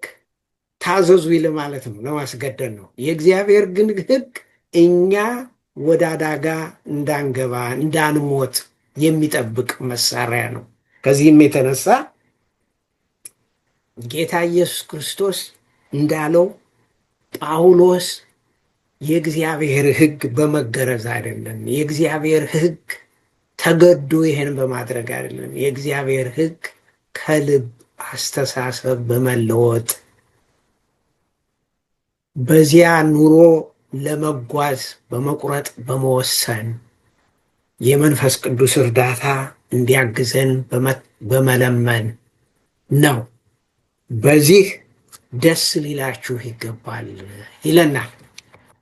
ታዘዙ ይል ማለት ነው፣ ለማስገደድ ነው። የእግዚአብሔር ግን ሕግ እኛ ወደ አደጋ እንዳንገባ እንዳንሞት የሚጠብቅ መሳሪያ ነው። ከዚህም የተነሳ ጌታ ኢየሱስ ክርስቶስ እንዳለው ጳውሎስ የእግዚአብሔር ሕግ በመገረዝ አይደለም፣ የእግዚአብሔር ሕግ ተገዶ ይሄን በማድረግ አይደለም። የእግዚአብሔር ሕግ ከልብ አስተሳሰብ በመለወጥ በዚያ ኑሮ ለመጓዝ በመቁረጥ በመወሰን የመንፈስ ቅዱስ እርዳታ እንዲያግዘን በመለመን ነው። በዚህ ደስ ሊላችሁ ይገባል ይለናል።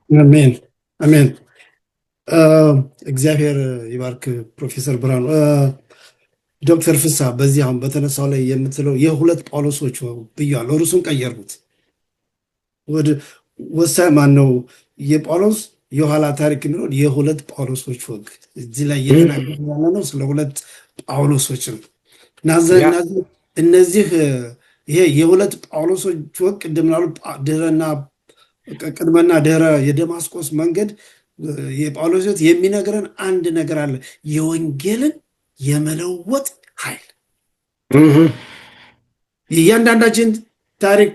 አሜን አሜን። እግዚአብሔር ይባርክ ፕሮፌሰር ብርሃኑ። ዶክተር ፍስሐ በዚህ አሁን በተነሳው ላይ የምትለው የሁለት ጳውሎሶች ብያለሁ። ርዕሱን ቀየርኩት። ወደ ወሳኝ ማን ነው? የጳውሎስ የኋላ ታሪክ የሚሆን የሁለት ጳውሎሶች ወግ እዚህ ላይ እየተናገረ ያለ ነው። ስለ ሁለት ጳውሎሶች ነው። እነዚህ ይሄ የሁለት ጳውሎሶች ወግ ቅድም ላሉ ቅድመና ድህረ የደማስቆስ መንገድ የጳውሎስ የሚነግረን አንድ ነገር አለ። የወንጌልን የመለወጥ ኃይል የእያንዳንዳችን ታሪክ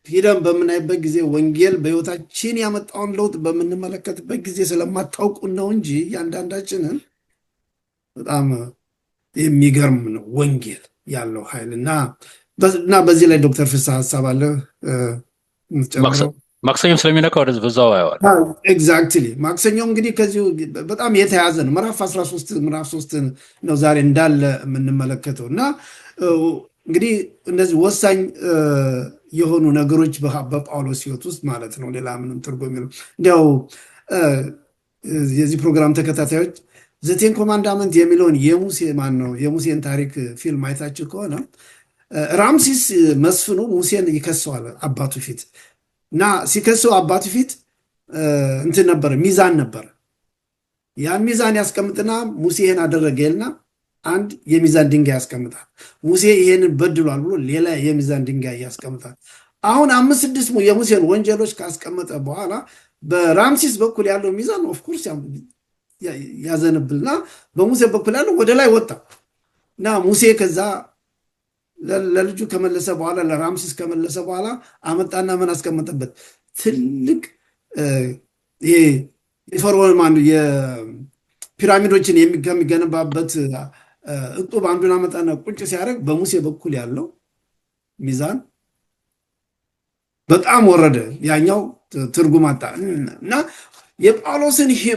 ሂደን በምናይበት ጊዜ ወንጌል በሕይወታችን ያመጣውን ለውጥ በምንመለከትበት ጊዜ ስለማታውቁን ነው እንጂ እያንዳንዳችንን በጣም የሚገርም ነው ወንጌል ያለው ኃይል እና በዚህ ላይ ዶክተር ፍስሐ ሀሳብ አለ የምትጨምረው? ማክሰኞም ስለሚነካ ወደ በዛው ያዋል። ኤግዛክትሊ ማክሰኞ እንግዲህ ከዚሁ በጣም የተያዘ ነው። ምዕራፍ 13 ምዕራፍ 3 ነው ዛሬ እንዳለ የምንመለከተው እና እንግዲህ እነዚህ ወሳኝ የሆኑ ነገሮች በጳውሎስ ሕይወት ውስጥ ማለት ነው። ሌላ ምንም ትርጉም የለም። እንዲያው የዚህ ፕሮግራም ተከታታዮች ዘቴን ኮማንዳመንት የሚለውን የሙሴን ታሪክ ፊልም አይታችሁ ከሆነ ራምሲስ መስፍኑ ሙሴን ይከሰዋል አባቱ ፊት እና ሲከሰው አባቱ ፊት እንትን ነበር፣ ሚዛን ነበር። ያን ሚዛን ያስቀምጥና ሙሴ ይሄን አደረገ ይልና አንድ የሚዛን ድንጋይ ያስቀምጣል። ሙሴ ይሄንን በድሏል ብሎ ሌላ የሚዛን ድንጋይ ያስቀምጣል። አሁን 5-6 የሙሴን ወንጀሎች ካስቀመጠ በኋላ በራምሲስ በኩል ያለው ሚዛን ኦፍኮርስ ያዘንብልና በሙሴ በኩል ያለው ወደ ላይ ወጣ እና ሙሴ ከዛ ለልጁ ከመለሰ በኋላ ለራምሲስ ከመለሰ በኋላ አመጣና ምን አስቀመጠበት? ትልቅ የፈርዖን የፒራሚዶችን ከሚገነባበት እጡብ አንዱን አመጣና ቁጭ ሲያደርግ በሙሴ በኩል ያለው ሚዛን በጣም ወረደ፣ ያኛው ትርጉም አጣ እና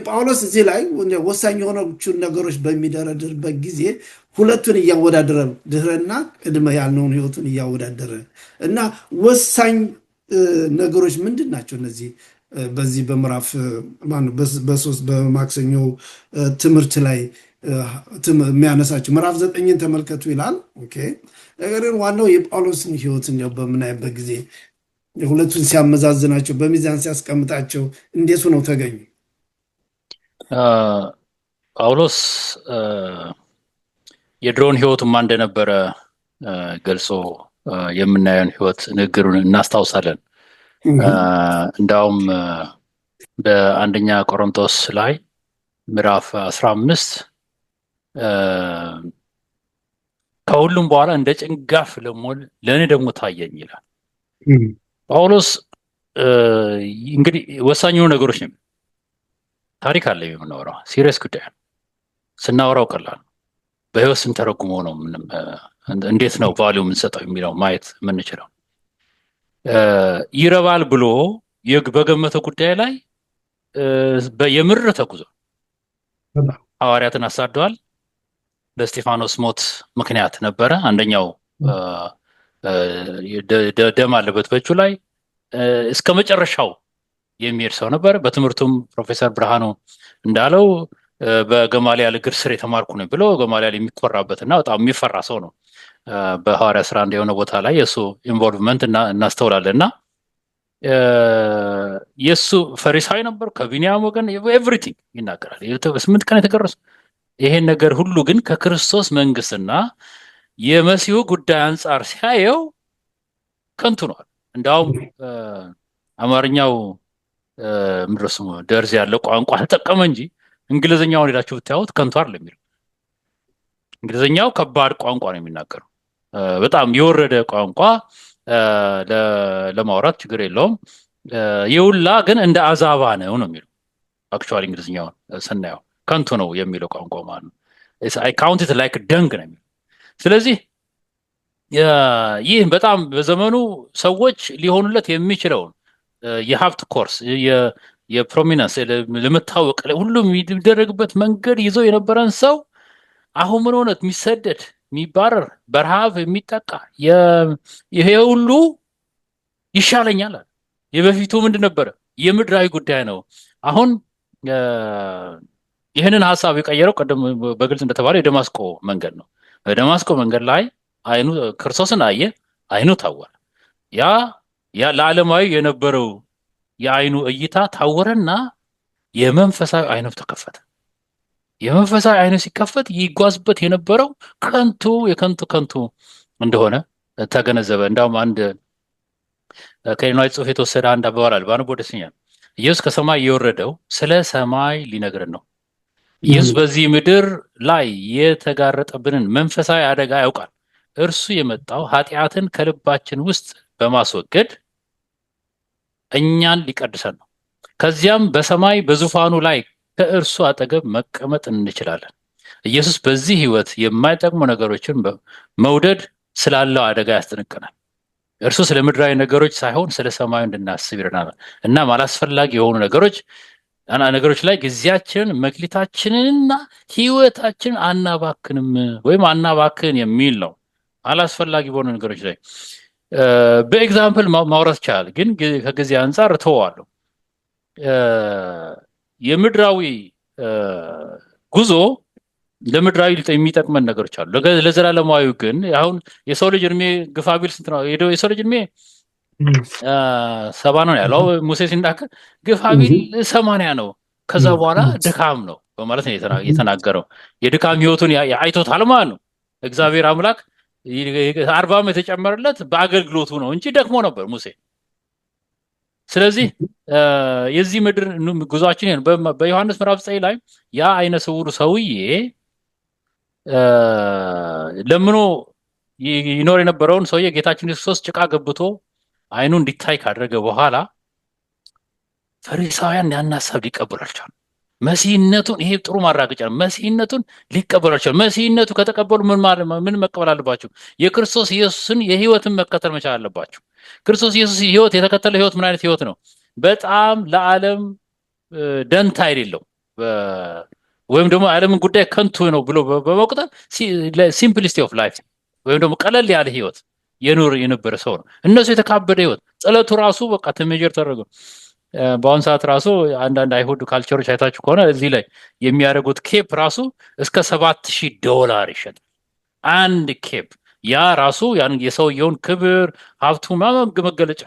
ጳውሎስ እዚህ ላይ ወሳኝ የሆነችን ነገሮች በሚደረድርበት ጊዜ ሁለቱን እያወዳደረ ድህረና ቅድመ ያልነውን ህይወቱን እያወዳደረ እና ወሳኝ ነገሮች ምንድን ናቸው? እነዚህ በዚህ በምዕራፍ በሶስት በማክሰኞው ትምህርት ላይ የሚያነሳቸው ምዕራፍ 9ን ተመልከቱ ይላል። ኦኬ። ነገር ግን ዋናው የጳውሎስን ሕይወት እንዲያው በምናይበት ጊዜ ሁለቱን ሲያመዛዝናቸው በሚዛን ሲያስቀምጣቸው እንዴት ነው ተገኙ? ጳውሎስ የድሮውን ሕይወቱማ እንደነበረ ገልጾ የምናየውን ሕይወት ንግግሩን እናስታውሳለን። እንዳውም በአንደኛ ቆሮንቶስ ላይ ምዕራፍ 15 ከሁሉም በኋላ እንደ ጭንጋፍ ለእኔ ደግሞ ታየኝ ይላል። ጳውሎስ እንግዲህ ወሳኝ የሆኑ ነገሮች ነው። ታሪክ አለ የምናወራው ሲሪየስ ጉዳይ ስናወራው ቀላል በህይወት ስንተረጉመው ነው እንዴት ነው ቫሊዩ የምንሰጠው የሚለው ማየት የምንችለው። ይረባል ብሎ በገመተው ጉዳይ ላይ የምር ተጉዟል። ሐዋርያትን አሳደዋል። ለስጢፋኖስ ሞት ምክንያት ነበረ። አንደኛው ደም አለበት በእጁ ላይ። እስከ መጨረሻው የሚሄድ ሰው ነበር። በትምህርቱም ፕሮፌሰር ብርሃኑ እንዳለው በገማልያል እግር ስር የተማርኩ ነው ብሎ ገማልያል የሚኮራበትና በጣም የሚፈራ ሰው ነው። በሐዋርያ ስራ የሆነ ቦታ ላይ የእሱ ኢንቮልቭመንት እናስተውላለን። እና የእሱ ፈሪሳዊ ነበር፣ ከቢንያም ወገን ኤቭሪቲንግ ይናገራል። 8 ቀን የተገረዙ ይሄን ነገር ሁሉ ግን ከክርስቶስ መንግስትና የመሲሁ ጉዳይ አንጻር ሲያየው ከንቱ ነዋል። እንዳውም አማርኛው ምድረስ ደርዝ ያለው ቋንቋ ተጠቀመ እንጂ እንግሊዝኛውን ሄዳችሁ ብታዩት ከንቱ አይደለም የሚለው። እንግሊዝኛው ከባድ ቋንቋ ነው የሚናገረው። በጣም የወረደ ቋንቋ ለማውራት ችግር የለውም። የውላ ግን እንደ አዛባ ነው የሚለው። አክቹዋሊ እንግሊዝኛውን ስናየው ከንቱ ነው የሚለው ቋንቋ ማለት ነው። አይ ካውንት ኢት ላይክ ደንግ ነው የሚለው። ስለዚህ ይህ በጣም በዘመኑ ሰዎች ሊሆኑለት የሚችለውን የሀብት ኮርስ የፕሮሚነንስ ለመታወቅ ሁሉም የሚደረግበት መንገድ ይዞ የነበረን ሰው አሁን ምን ሆነት የሚሰደድ የሚባረር በረሃብ የሚጠቃ ይሄ ሁሉ ይሻለኛል አለ። የበፊቱ ምንድን ነበረ? የምድራዊ ጉዳይ ነው። አሁን ይህንን ሀሳብ የቀየረው ቀደም በግልጽ እንደተባለ የደማስቆ መንገድ ነው። በደማስቆ መንገድ ላይ አይኑ ክርስቶስን አየ፣ አይኑ ታወረ። ያ ለዓለማዊ የነበረው የአይኑ እይታ ታወረና የመንፈሳዊ አይኑ ተከፈተ። የመንፈሳዊ አይኑ ሲከፈት ይጓዝበት የነበረው ከንቱ እንደሆነ ተገነዘበ። እንዳውም አንድ ከሌላው ጽሑፍ የተወሰደ አንድ አባባል አለ፣ ባነቦ ደስ ይለኛል። ኢየሱስ ከሰማይ የወረደው ስለ ሰማይ ሊነግረን ነው። ኢየሱስ በዚህ ምድር ላይ የተጋረጠብንን መንፈሳዊ አደጋ ያውቃል። እርሱ የመጣው ኃጢአትን ከልባችን ውስጥ በማስወገድ እኛን ሊቀድሰን ነው። ከዚያም በሰማይ በዙፋኑ ላይ ከእርሱ አጠገብ መቀመጥ እንችላለን። ኢየሱስ በዚህ ህይወት የማይጠቅሙ ነገሮችን መውደድ ስላለው አደጋ ያስጠነቅቀናል። እርሱ ስለ ምድራዊ ነገሮች ሳይሆን ስለ ሰማዩ እንድናስብ ይረዳናል። እና አላስፈላጊ የሆኑ ነገሮች ላይ ጊዜያችንን መክሊታችንንና ህይወታችንን አናባክንም ወይም አናባክን የሚል ነው። አላስፈላጊ በሆኑ ነገሮች ላይ በኤግዛምፕል ማውራት ይቻላል፣ ግን ከጊዜ አንጻር እተወዋለሁ። የምድራዊ ጉዞ ለምድራዊ የሚጠቅመን ነገሮች አሉ። ለዘላለማዊ ግን አሁን የሰው ልጅ እድሜ ግፋ ቢል ስንት ነው? የሰው ልጅ እድሜ 70 ነው ያለው ሙሴ ሲናገር፣ ግፋ ቢል 80 ነው። ከዛ በኋላ ድካም ነው በማለት ነው የተናገረው። የድካም ህይወቱን አይቶታል ማለት ነው። እግዚአብሔር አምላክ 40 ዓመት የተጨመረለት በአገልግሎቱ ነው እንጂ ደክሞ ነበር ሙሴ። ስለዚህ የዚህ ምድር ጉዟችን በዮሐንስ ምዕራፍ 9 ላይ ያ አይነ ስውሩ ሰውዬ ለምኖ ይኖር የነበረውን ሰውዬ ጌታችን ኢየሱስ ክርስቶስ ጭቃ ገብቶ አይኑ እንዲታይ ካደረገ በኋላ ፈሪሳውያን ያን ሐሳብ ሊቀበሉ አልቻሉም። መሲህነቱን ይሄ ጥሩ ማራገጫ ነው። መሲህነቱን ሊቀበሉ አልቻሉም። መሲህነቱ ከተቀበሉ ምን መቀበል አለባቸው? የክርስቶስ ኢየሱስን የህይወትን መከተል መቻል አለባቸው። ክርስቶስ ኢየሱስ ህይወት የተከተለ ህይወት ምን አይነት ህይወት ነው? በጣም ለዓለም ደንታ የሌለው ወይም ደግሞ ዓለምን ጉዳይ ከንቱ ነው ብሎ በመቁጠር ሲምፕሊሲቲ ኦፍ ላይፍ ወይም ደግሞ ቀለል ያለ ህይወት የነበረ ሰው ነው። እነሱ የተካበደ ህይወት ጸሎቱ ራሱ በቃ ተሜጀር ተደረገ። በአሁኑ ሰዓት ራሱ አንዳንድ አይሁድ ካልቸሮች አይታችሁ ከሆነ እዚህ ላይ የሚያደርጉት ኬፕ ራሱ እስከ $7,000 ይሸጣል። አንድ ኬፕ። ያ ራሱ ያን የሰውየውን ክብር ሀብቱ መገለጫ።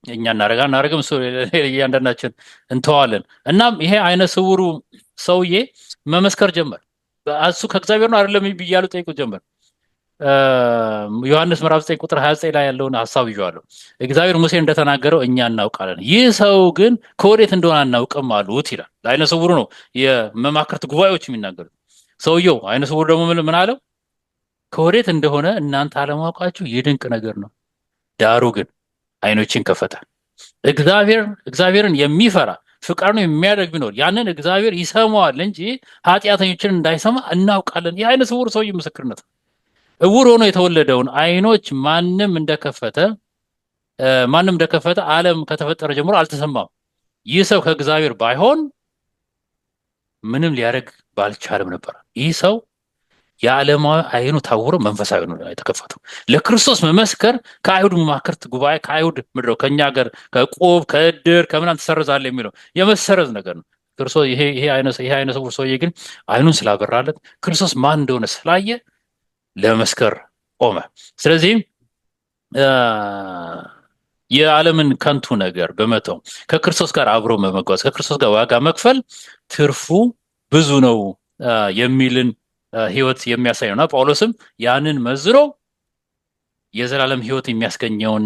እኛ እናደርግም እሱ እያንዳንዳችን እንተዋለን። እናም ይሄ አይነ ስውሩ ሰውዬ መመስከር ጀመር። እሱ ከእግዚአብሔር ነው አይደለም ብያሉ ጠይቁት ጀመር። ዮሐንስ ምዕራፍ 9 ቁጥር 29 ላይ ያለውን ሀሳብ ይዤዋለሁ። እግዚአብሔር ሙሴ እንደተናገረው እኛ እናውቃለን፣ ይህ ሰው ግን ከወዴት እንደሆነ አናውቅም አሉት ይላል። አይነ ስውሩ ነው የመማክርት ጉባኤዎች የሚናገሩት። ሰውየው አይነ ስውሩ ደግሞ ምን አለው? ከወዴት እንደሆነ እናንተ አለማወቃችሁ ይህ ድንቅ ነገር ነው፣ ዳሩ ግን አይኖችን ከፈተ። እግዚአብሔርን የሚፈራ ፍቃዱን የሚያደርግ ቢኖር ያንን እግዚአብሔር ይሰማዋል እንጂ ኃጢአተኞችን እንዳይሰማ እናውቃለን። ይህ አይነ ስውር ሰውዬ ምስክርነት ነው። እውር ሆኖ የተወለደውን አይኖች ማንም እንደከፈተ ዓለም ከተፈጠረ ጀምሮ አልተሰማም። ይህ ሰው ከእግዚአብሔር ባይሆን ምንም ሊያደርግ ባልቻለም ነበር። ይህ ሰው የዓለማዊ አይኑ ታውሮ መንፈሳዊ ነው የተከፈተው። ለክርስቶስ መመስከር ከአይሁድ መማክርት ጉባኤ ከአይሁድ ምድረው ከኛ ሀገር ከቆብ ከእድር ከምናምን ትሰርዛለህ የሚለው የመሰረዝ ነገር ነው። ክርስቶስ ይሄ አይነ ስውር ሰውዬ ግን አይኑን ስላበራለት ክርስቶስ ማን እንደሆነ ስላየ ለመስከር ቆመ። ስለዚህም የዓለምን ከንቱ ነገር በመተው ከክርስቶስ ጋር አብሮ በመጓዝ ከክርስቶስ ጋር ዋጋ መክፈል ትርፉ ብዙ ነው የሚልን ህይወት የሚያሳይ ነውና ጳውሎስም ያንን መዝሮ የዘላለም ህይወት የሚያስገኘውን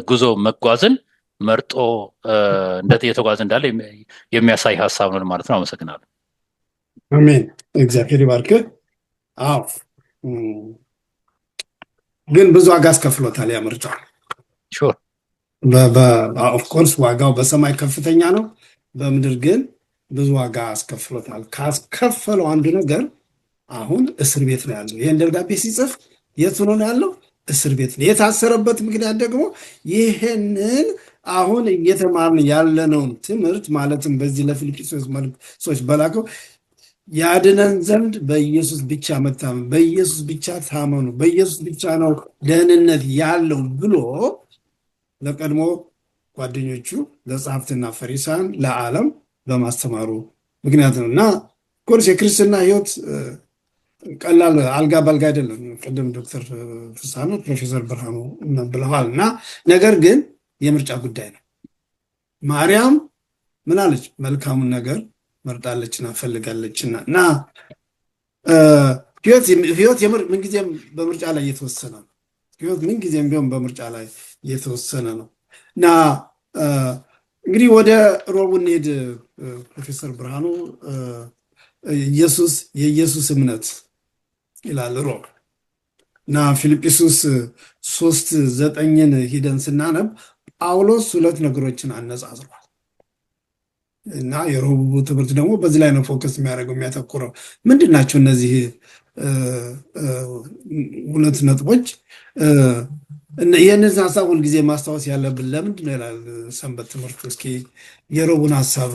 ጉዞ መጓዝን መርጦ እንዴት እየተጓዘ እንዳለ የሚያሳይ ሀሳብ ነው ማለት ነው። አመሰግናለሁ። አሜን። እግዚአብሔር ይባርክ። አዎ ግን ብዙ ዋጋ አስከፍሎታል ያ ምርጫ። ሹር ኦፍኮርስ ዋጋው በሰማይ ከፍተኛ ነው፣ በምድር ግን ብዙ ዋጋ አስከፍሎታል። ካስከፈለው አንዱ ነገር አሁን እስር ቤት ነው ያለው። ይህን ደብዳቤ ሲጽፍ የት ሆኖ ነው ያለው? እስር ቤት ነው። የታሰረበት ምክንያት ደግሞ ይህንን አሁን እየተማርን ያለነውን ትምህርት ማለትም በዚህ ለፊልጵስዩስ ሰዎች በላከው ያድነን ዘንድ በኢየሱስ ብቻ መታመን፣ በኢየሱስ ብቻ ታመኑ፣ በኢየሱስ ብቻ ነው ደህንነት ያለው ብሎ ለቀድሞ ጓደኞቹ ለጸሐፍትና ፈሪሳውያን ለዓለም በማስተማሩ ምክንያት ነው። እና ኮርስ የክርስትና ህይወት ቀላል አልጋ ባልጋ አይደለም። ቅድም ዶክተር ፍሳኑ ፕሮፌሰር ብርሃኑ ብለዋል። እና ነገር ግን የምርጫ ጉዳይ ነው። ማርያም ምን አለች? መልካሙን ነገር መርጣለችና ፈልጋለችና እና ህይወት ምንጊዜም በምርጫ ላይ እየተወሰነ ነው። ህይወት ምንጊዜም ቢሆን በምርጫ ላይ እየተወሰነ ነው እና እንግዲህ ወደ ሮቡ እንሄድ። ፕሮፌሰር ብርሃኑ የኢየሱስ እምነት ይላል ሮብ እና ፊልጵስዩስ 3:9 ሂደን ስናነብ ጳውሎስ ሁለት ነገሮችን አነጻጽሯል እና የሮቡ ትምህርት ደግሞ በዚህ ላይ ነው ፎከስ የሚያደርገው የሚያተኩረው። ምንድን ናቸው እነዚህ ሁለት ነጥቦች? ይህንን ሀሳብ ሁልጊዜ ማስታወስ ያለብን ለምንድን ነው ይላል ሰንበት ትምህርት። እስኪ የሮቡን ሀሳብ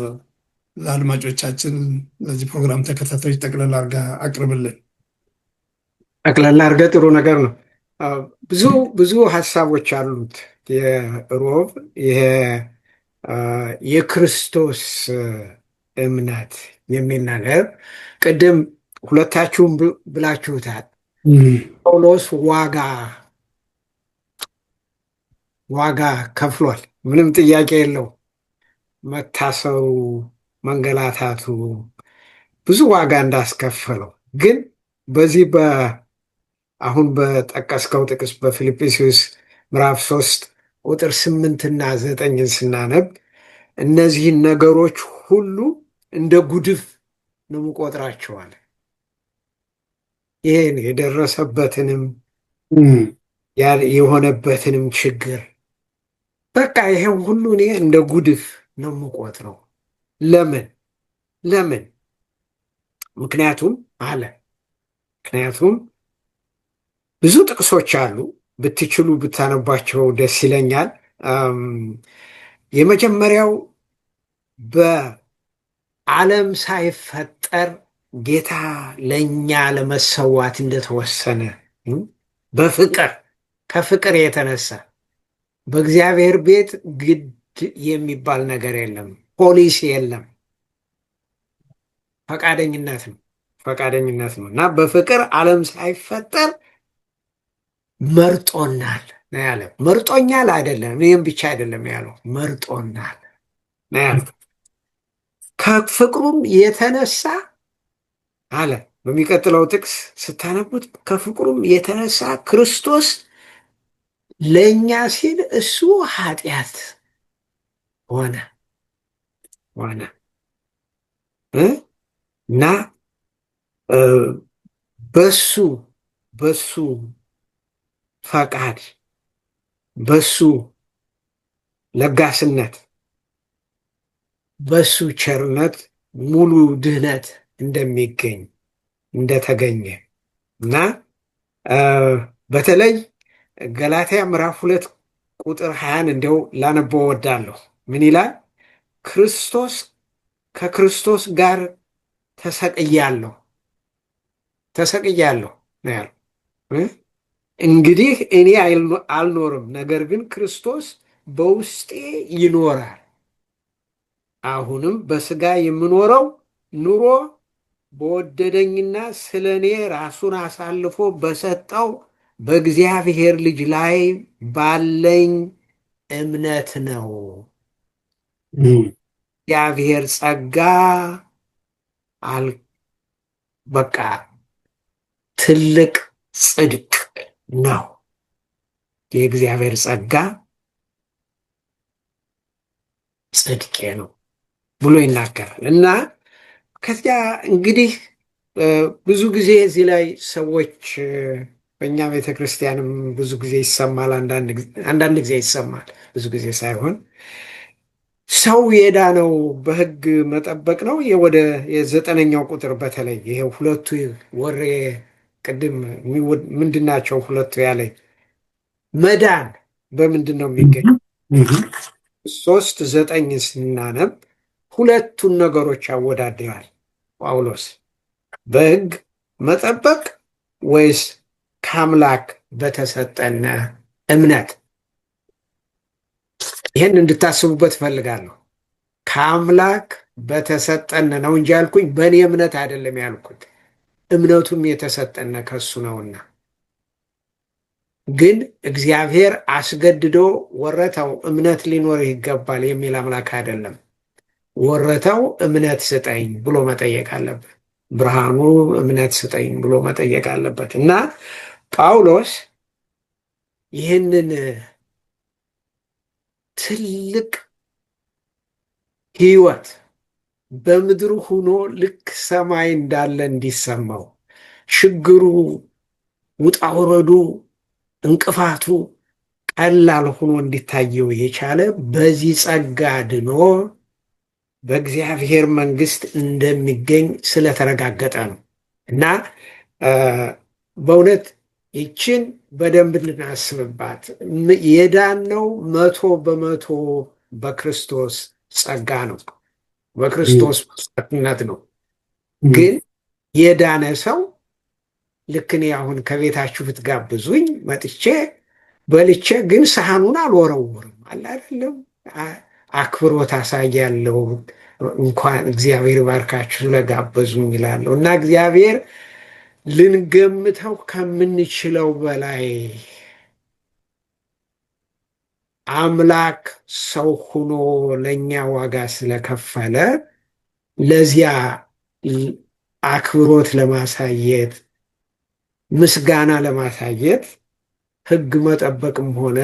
ለአድማጮቻችን ለዚህ ፕሮግራም ተከታታዮች ጠቅለል አድርጋ አቅርብልን። ጠቅለል አድርገህ ጥሩ ነገር ነው። ብዙ ሀሳቦች አሉት የሮብ ይሄ የክርስቶስ እምነት የሚል ነገር ቅድም ሁለታችሁም ብላችሁታል። ጳውሎስ ዋጋ ከፍሏል። ምንም ጥያቄ የለው። መታሰሩ፣ መንገላታቱ ብዙ ዋጋ እንዳስከፈለው ግን በዚህ አሁን በጠቀስከው ጥቅስ በፊልጵስዩስ ምዕራፍ 3 ቁጥር 8 እና 9 ስናነብ እነዚህን ነገሮች ሁሉ እንደ ጉድፍ ነው የምቆጥራቸዋል። ይህን የደረሰበትንም የሆነበትንም ችግር በቃ ይሄን ሁሉ እኔ እንደ ጉድፍ ነው የምቆጥረው። ለምን? ምክንያቱም ብዙ ጥቅሶች አሉ። ብትችሉ ብታነባቸው ደስ ይለኛል። የመጀመሪያው በዓለም ሳይፈጠር ጌታ ለእኛ ለመሰዋት እንደተወሰነ ከፍቅር የተነሳ በእግዚአብሔር ቤት የሚባል ነገር የለም። ፖሊሲ የለም። ፈቃደኝነት ነው። ፈቃደኝነት ነው እና በፍቅር ዓለም ሳይፈጠር መርጦናል ነው ያለው። መርጦኛል አይደለም፣ ይህም ብቻ አይደለም ያለው፣ መርጦናል ነው ያለው። ከፍቅሩም የተነሳ አለ። በሚቀጥለው ጥቅስ ስታነቡት ከፍቅሩም የተነሳ ክርስቶስ ለእኛ ሲል እሱ ኃጢአት ሆነ እና በሱ ፈቃድ በሱ ለጋስነት በሱ ቸርነት ሙሉ ድህነት እንደተገኘ እና በተለይ ገላትያ ምዕራፍ 2 ቁጥር 20 እንደው ላነበው እወዳለሁ። ምን ይላል? ከክርስቶስ ጋር ተሰቅያለሁ ነው ያለው። እንግዲህ እኔ አልኖርም፣ ነገር ግን ክርስቶስ በውስጤ ይኖራል። አሁንም በስጋ የምኖረው ኑሮ በወደደኝና ስለ እኔ ራሱን አሳልፎ በሰጠው በእግዚአብሔር ልጅ ላይ ባለኝ እምነት ነው። እግዚአብሔር ጸጋ በቃ ትልቅ ጽድቅ ነው። የእግዚአብሔር ጸጋ ጽድቄ ነው ብሎ ይናገራል እና ከዚያ እንግዲህ ብዙ ጊዜ እዚህ ላይ ሰዎች በእኛ ቤተክርስቲያንም ብዙ ጊዜ ይሰማል፣ አንዳንድ ጊዜ ይሰማል፣ ብዙ ጊዜ ሳይሆን ሰው የዳነው በሕግ መጠበቅ ነው። ወደ የ9ኛው ቁጥር በተለይ ይሄ ሁለቱ ወሬ ቅድም ምንድናቸው ሁለቱ ያለኝ መዳን በምንድን ነው የሚገኘው? 3:9 ስናነብ ሁለቱን ነገሮች ያወዳድራል ጳውሎስ። በሕግ መጠበቅ ወይስ ከአምላክ በተሰጠነ እምነት? ይህን እንድታስቡበት እፈልጋለሁ። ከአምላክ በተሰጠነ ነው እንጂ ያልኩኝ በእኔ እምነት አይደለም ያልኩት። እምነቱም የተሰጠነ ከሱ ነውና። ግን እግዚአብሔር አስገድዶ ወረታው እምነት ሊኖርህ ይገባል የሚል አምላክ አይደለም። ወረታው እምነት ስጠኝ ብሎ መጠየቅ አለበት። ብርሃኑ እምነት ስጠኝ ብሎ መጠየቅ አለበት እና ጳውሎስ ይህንን ትልቅ ሕይወት በምድር ሆኖ ልክ ሰማይ እንዳለ እንዲሰማው ችግሩ፣ ውጣውረዱ፣ እንቅፋቱ ቀላል ሆኖ እንዲታየው የቻለ በዚህ ጸጋ ድኖ በእግዚአብሔር መንግሥት እንደሚገኝ ስለተረጋገጠ ነው እና በእውነት ይችን በደንብ እንድናስብባት። የዳነው 100% በክርስቶስ ጸጋ ነው፣ በክርስቶስ መስዋዕትነት ነው። ግን የዳነ ሰው ልክ እኔ አሁን ከቤታችሁ ብትጋብዙኝ መጥቼ በልቼ ግን ሳህኑን አልወረውርም አለ አይደለም፣ አክብሮት አሳያለሁ። እንኳን እግዚአብሔር ባርካችሁ ስለጋበዙኝ ይላለሁ እና እግዚአብሔር ልንገምተው ከምንችለው በላይ አምላክ ሰው ሆኖ ለእኛ ዋጋ ስለከፈለ ለዚያ አክብሮት ለማሳየት ምስጋና ለማሳየት ሕግ መጠበቅም ሆነ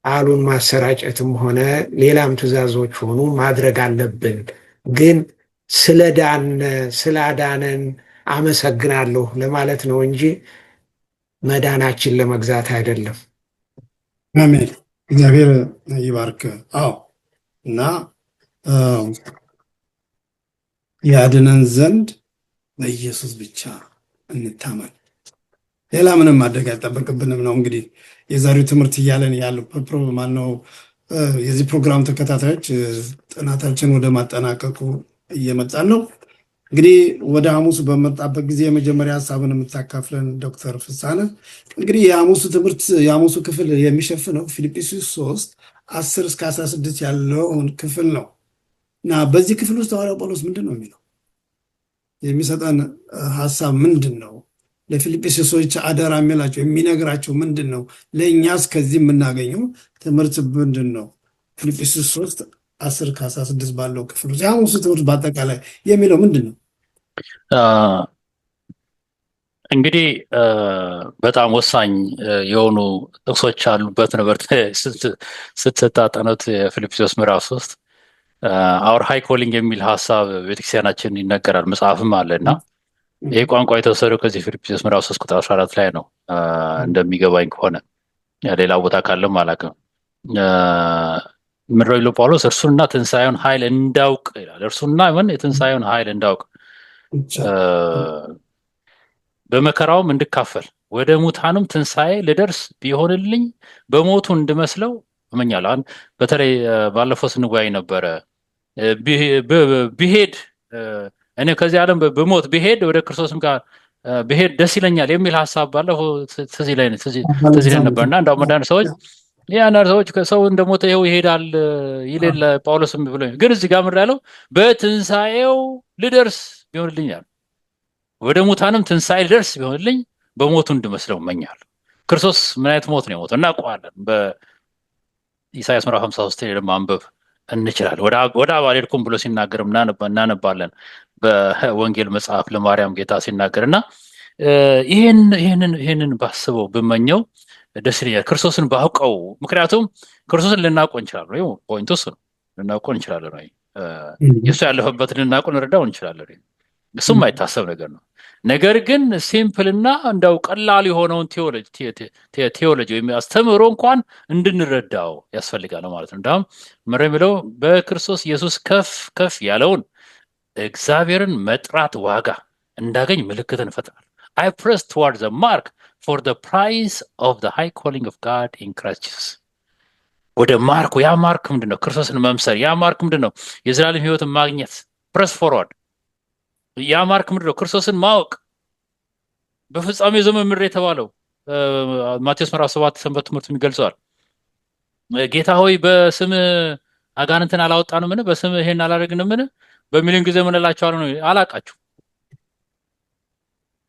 ቃሉን ማሰራጨትም ሆነ ሌላም ትእዛዞች ሆኑ ማድረግ አለብን። ግን ስላዳነን አመሰግናለሁ ለማለት ነው እንጂ መዳናችን ለመግዛት አይደለም። አሜን። እግዚአብሔር ይባርክ። አዎ እና ያድነን ዘንድ በኢየሱስ ብቻ እንታመን፣ ሌላ ምንም ማድረግ አይጠበቅብንም ነው። እንግዲህ የዛሬው ትምህርት እያለን ያለው ማነው የዚህ ፕሮግራም ተከታታዮች ጥናታችን ወደ ማጠናቀቁ እየመጣን ነው። እንግዲህ ወደ ሐሙሱ በመጣበት ጊዜ የመጀመሪያ ሀሳብን የምታካፍለን ዶክተር ፍሳነ እንግዲህ የሐሙሱ ትምህርት የሐሙሱ ክፍል የሚሸፍነው ፊልጵስዩስ 3 10 እስከ 16 ያለውን ክፍል ነው እና በዚህ ክፍል ውስጥ ሐዋርያው ጳውሎስ ምንድን ነው የሚለው? የሚሰጠን ሀሳብ ምንድን ነው? ለፊልጵስዩስ ሰዎች አደራ የሚላቸው የሚነግራቸው ምንድን ነው? ለእኛስ ከዚህ የምናገኘው ትምህርት ምንድን ነው? ፊልጵስዩስ 3 10 ከ16 ባለው ክፍል ውስጥ የሐሙሱ ትምህርት በአጠቃላይ የሚለው ምንድን ነው? እንግዲህ በጣም ወሳኝ የሆኑ ጥቅሶች አሉበት ነበር ስትታጠኑት የፊልጵስዩስ ምዕራፍ 3 አውር ሃይ ኮሊንግ የሚል ሀሳብ ቤተክርስቲያናችን ይነገራል፣ መጽሐፍም አለ እና ይህ ቋንቋ የተወሰደው ከዚህ ፊልጵስዩስ ምዕራፍ 3 ቁጥር 14 ላይ ነው እንደሚገባኝ ከሆነ ሌላ ቦታ ካለም አላውቅም። ምድራዊ ጳውሎስ እርሱንና ትንሣኤውን ኃይል እንዳውቅ ይላል። እርሱና ምን የትንሣኤውን ኃይል እንዳውቅ በመከራውም እንድካፈል ወደ ሙታንም ትንሣኤ ልደርስ ቢሆንልኝ በሞቱ እንድመስለው እመኛለሁ። በተለይ ባለፈው ስንወያይ ነበረ ብሄድ እኔ ከዚህ ዓለም በሞት ብሄድ ወደ ክርስቶስም ጋር ብሄድ ደስ ይለኛል የሚል ሀሳብ ባለፈው ትዝ ይለን ነበርና እንዳውም አንዳንድ ሰዎች አንዳንድ ሰዎች ሰው እንደሞተ ይኸው ይሄዳል ይሌለ ጳውሎስም ብሎ ግን እዚህ ጋር ምር ያለው በትንሣኤው ልደርስ ቢሆንልኛል ወደ ሙታንም ትንሣኤ ልደርስ ቢሆንልኝ በሞቱ እንድመስለው እመኛለሁ። ክርስቶስ ምን አይነት ሞት ነው የሞተው እናውቀዋለን። በኢሳያስ ምዕራፍ 53 ላይ ማንበብ እንችላለን። ወደ አብ አልሄድኩም ብሎ ሲናገርም እናነባለን በወንጌል መጽሐፍ ለማርያም ጌታ ሲናገር እና ይህንን ባስበው ብመኘው ደስ ይለኛል ክርስቶስን ባውቀው። ምክንያቱም ክርስቶስን ልናውቀው እንችላለን። ፖይንቱ እሱ ነው። ልናውቀው እንችላለን ወይ የእሱ ያለፈበትን ልናውቀው እንረዳው እንችላለን። እሱም አይታሰብ ነገር ነው። ነገር ግን ሲምፕልና እንደው ቀላል የሆነውን ቴዎሎጂ ወይም አስተምህሮ እንኳን እንድንረዳው ያስፈልጋል ማለት ነው። እንዳውም ምር የሚለው በክርስቶስ ኢየሱስ ከፍ ከፍ ያለውን እግዚአብሔርን መጥራት ዋጋ እንዳገኝ ምልክትን እፈጥራለሁ። I press toward the mark for the prize of the high calling of God in Christ Jesus። ወደ ማርኩ ያ ማርክ ምንድን ነው? ክርስቶስን መምሰል። ያ ማርክ ምንድን ነው? የዘላለም ሕይወትን ማግኘት። ፕረስ ፎርዋርድ ያ ማርክ ምንድን ነው? ክርስቶስን ማወቅ። በፍጻሜ ዘመን ምድር የተባለው ማቴዎስ ምዕራፍ 7 ሰንበት ትምህርት ይገልጸዋል። ጌታ ሆይ በስምህ አጋንንትን አላወጣንምን? በስምህ ይሄን አላደረግንምን? በሚሊዮን ጊዜ ምን እላቸዋለሁ ነው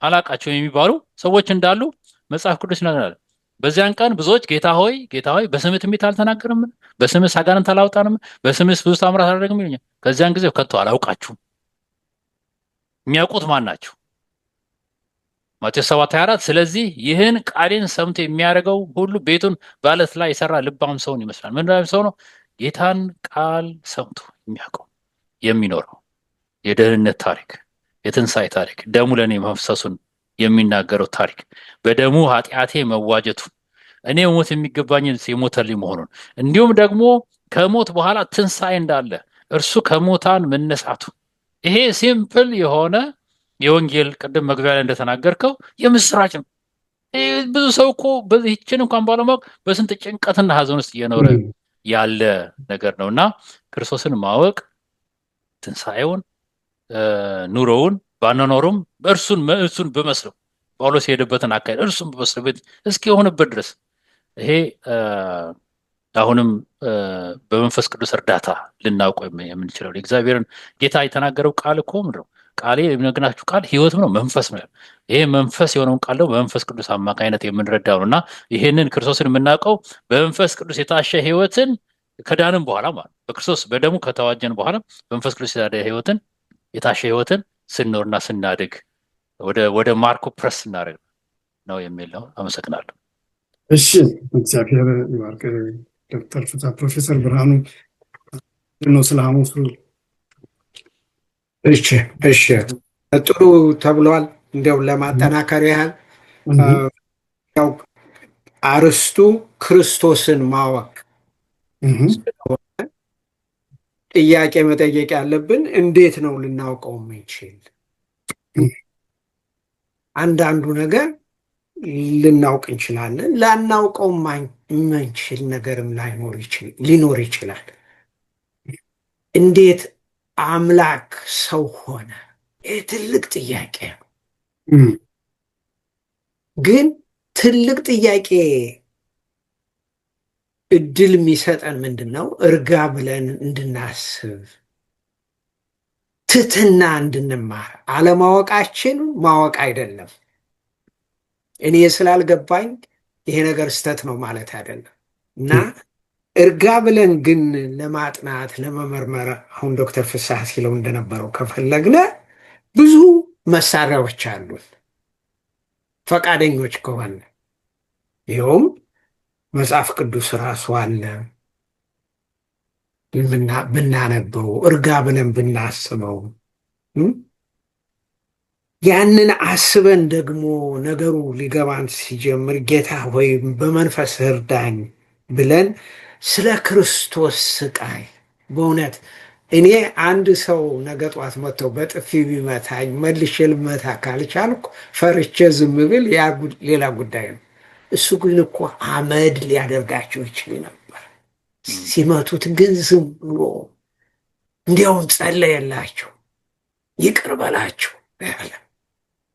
አላቃቸው የሚባሉ ሰዎች እንዳሉ መጽሐፍ ቅዱስ ይነግረናል። በዚያን ቀን ብዙዎች ጌታ ሆይ ጌታ ሆይ በስምህ ትንቢት አልተናገርምን? በስምህ አጋንንት አላወጣንምን? በስምህ ብዙ ተአምራት አላደረግንም ይሉኛል። ከዚያን ጊዜ ከቶ አላውቃችሁም። የሚያውቁት ማን ናቸው? ማቴዎስ 7:24 ስለዚህ ይህን ቃሌን ሰምቶ የሚያደርገው ሁሉ ቤቱን በዓለት ላይ የሰራ ልባም ሰውን ይመስላል። ምን ሰው ነው? ጌታን ቃል ሰምቶ የሚያውቀው የሚኖረው የደህንነት ታሪክ፣ የትንሣኤ ታሪክ፣ ደሙ ለእኔ መፍሰሱን የሚናገረው ታሪክ፣ በደሙ ኃጢአቴ መዋጀቱን፣ እኔ ሞት የሚገባኝን የሞተልኝ መሆኑን፣ እንዲሁም ደግሞ ከሞት በኋላ ትንሣኤ እንዳለ እርሱ ከሞታን መነሳቱ። ይሄ ሲምፕል የሆነ የወንጌል ቅድም መግቢያ ላይ እንደተናገርከው የምስራች ነው። ብዙ ሰው እኮ በዚህችን እንኳን ባለማወቅ በስንት ጭንቀትና ሀዘን ውስጥ እየኖረ ያለ ነገር ነው እና ክርስቶስን ማወቅ ትንሣኤውን ኑሮውን ባናኖሩም እርሱን በመስለው ጳውሎስ የሄደበትን አካሄድ እርሱን በመስለው ቤት እስኪ የሆነበት ድረስ ይሄ አሁንም በመንፈስ ቅዱስ እርዳታ ልናውቀው የምንችለው እግዚአብሔርን ጌታ የተናገረው ቃል እኮ ምንድን ነው? ቃሌ የሚነግራችሁ ቃል ሕይወትም ነው መንፈስ ነው። ይሄ መንፈስ የሆነውን ቃል ደግሞ በመንፈስ ቅዱስ አማካኝነት የምንረዳው ነው እና ይሄንን ክርስቶስን የምናውቀው በመንፈስ ቅዱስ የታሸ ሕይወትን ከዳንም በኋላ ማለት በክርስቶስ በደሙ ከተዋጀን በኋላ በመንፈስ ቅዱስ ሕይወትን የታሸ ሕይወትን ስንኖርና ስናድግ ወደ ማርኮ ፕረስ ስናደርግ ነው የሚል ነው። አመሰግናለሁ። እሺ፣ እግዚአብሔር ይባርክ ዶክተር ፍታ። ፕሮፌሰር ብርሃኑ ነው ስለ ሐሙሱ። እሺ ጥሩ ተብሏል። እንዲያው ለማጠናከር ያህል ያው አርስቱ ክርስቶስን ማወቅ ስለሆነ ጥያቄ መጠየቅ ያለብን እንዴት ነው ልናውቀው የምንችል? አንዳንዱ ነገር ልናውቅ እንችላለን፣ ላናውቀው የማንችል ነገርም ሊኖር ይችላል። እንዴት አምላክ ሰው ሆነ? ይህ ትልቅ ጥያቄ ነው። ግን ትልቅ ጥያቄ እድል የሚሰጠን ምንድን ነው? እርጋ ብለን እንድናስብ፣ ትህትና እንድንማር። አለማወቃችን ማወቅ አይደለም። እኔ ስላልገባኝ ይሄ ነገር ስተት ነው ማለት አይደለም። እና እርጋ ብለን ግን ለማጥናት ለመመርመር፣ አሁን ዶክተር ፍስሐ ሲለው እንደነበረው ከፈለግነ ብዙ መሳሪያዎች አሉን ፈቃደኞች ከሆነ። ይኸውም መጽሐፍ ቅዱስ ራሱ አለ። ብናነበው እርጋ ብለን ብናስበው፣ ያንን አስበን ደግሞ ነገሩ ሊገባን ሲጀምር ጌታ ሆይ በመንፈስ እርዳኝ ብለን ስለ ክርስቶስ ስቃይ በእውነት እኔ አንድ ሰው ነገ ጧት መጥተው በጥፊ ቢመታኝ መልሼ ልመታ ካልቻልኩ ፈርቼ ዝም ብል ያ ሌላ ጉዳይ ነው። እሱ ግን እኮ አመድ ሊያደርጋቸው ይችል ነበር። ሲመቱት ግን ዝም ብሎ እንዲያውም ጸለየላቸው፣ ይቅር በላቸው ያለ።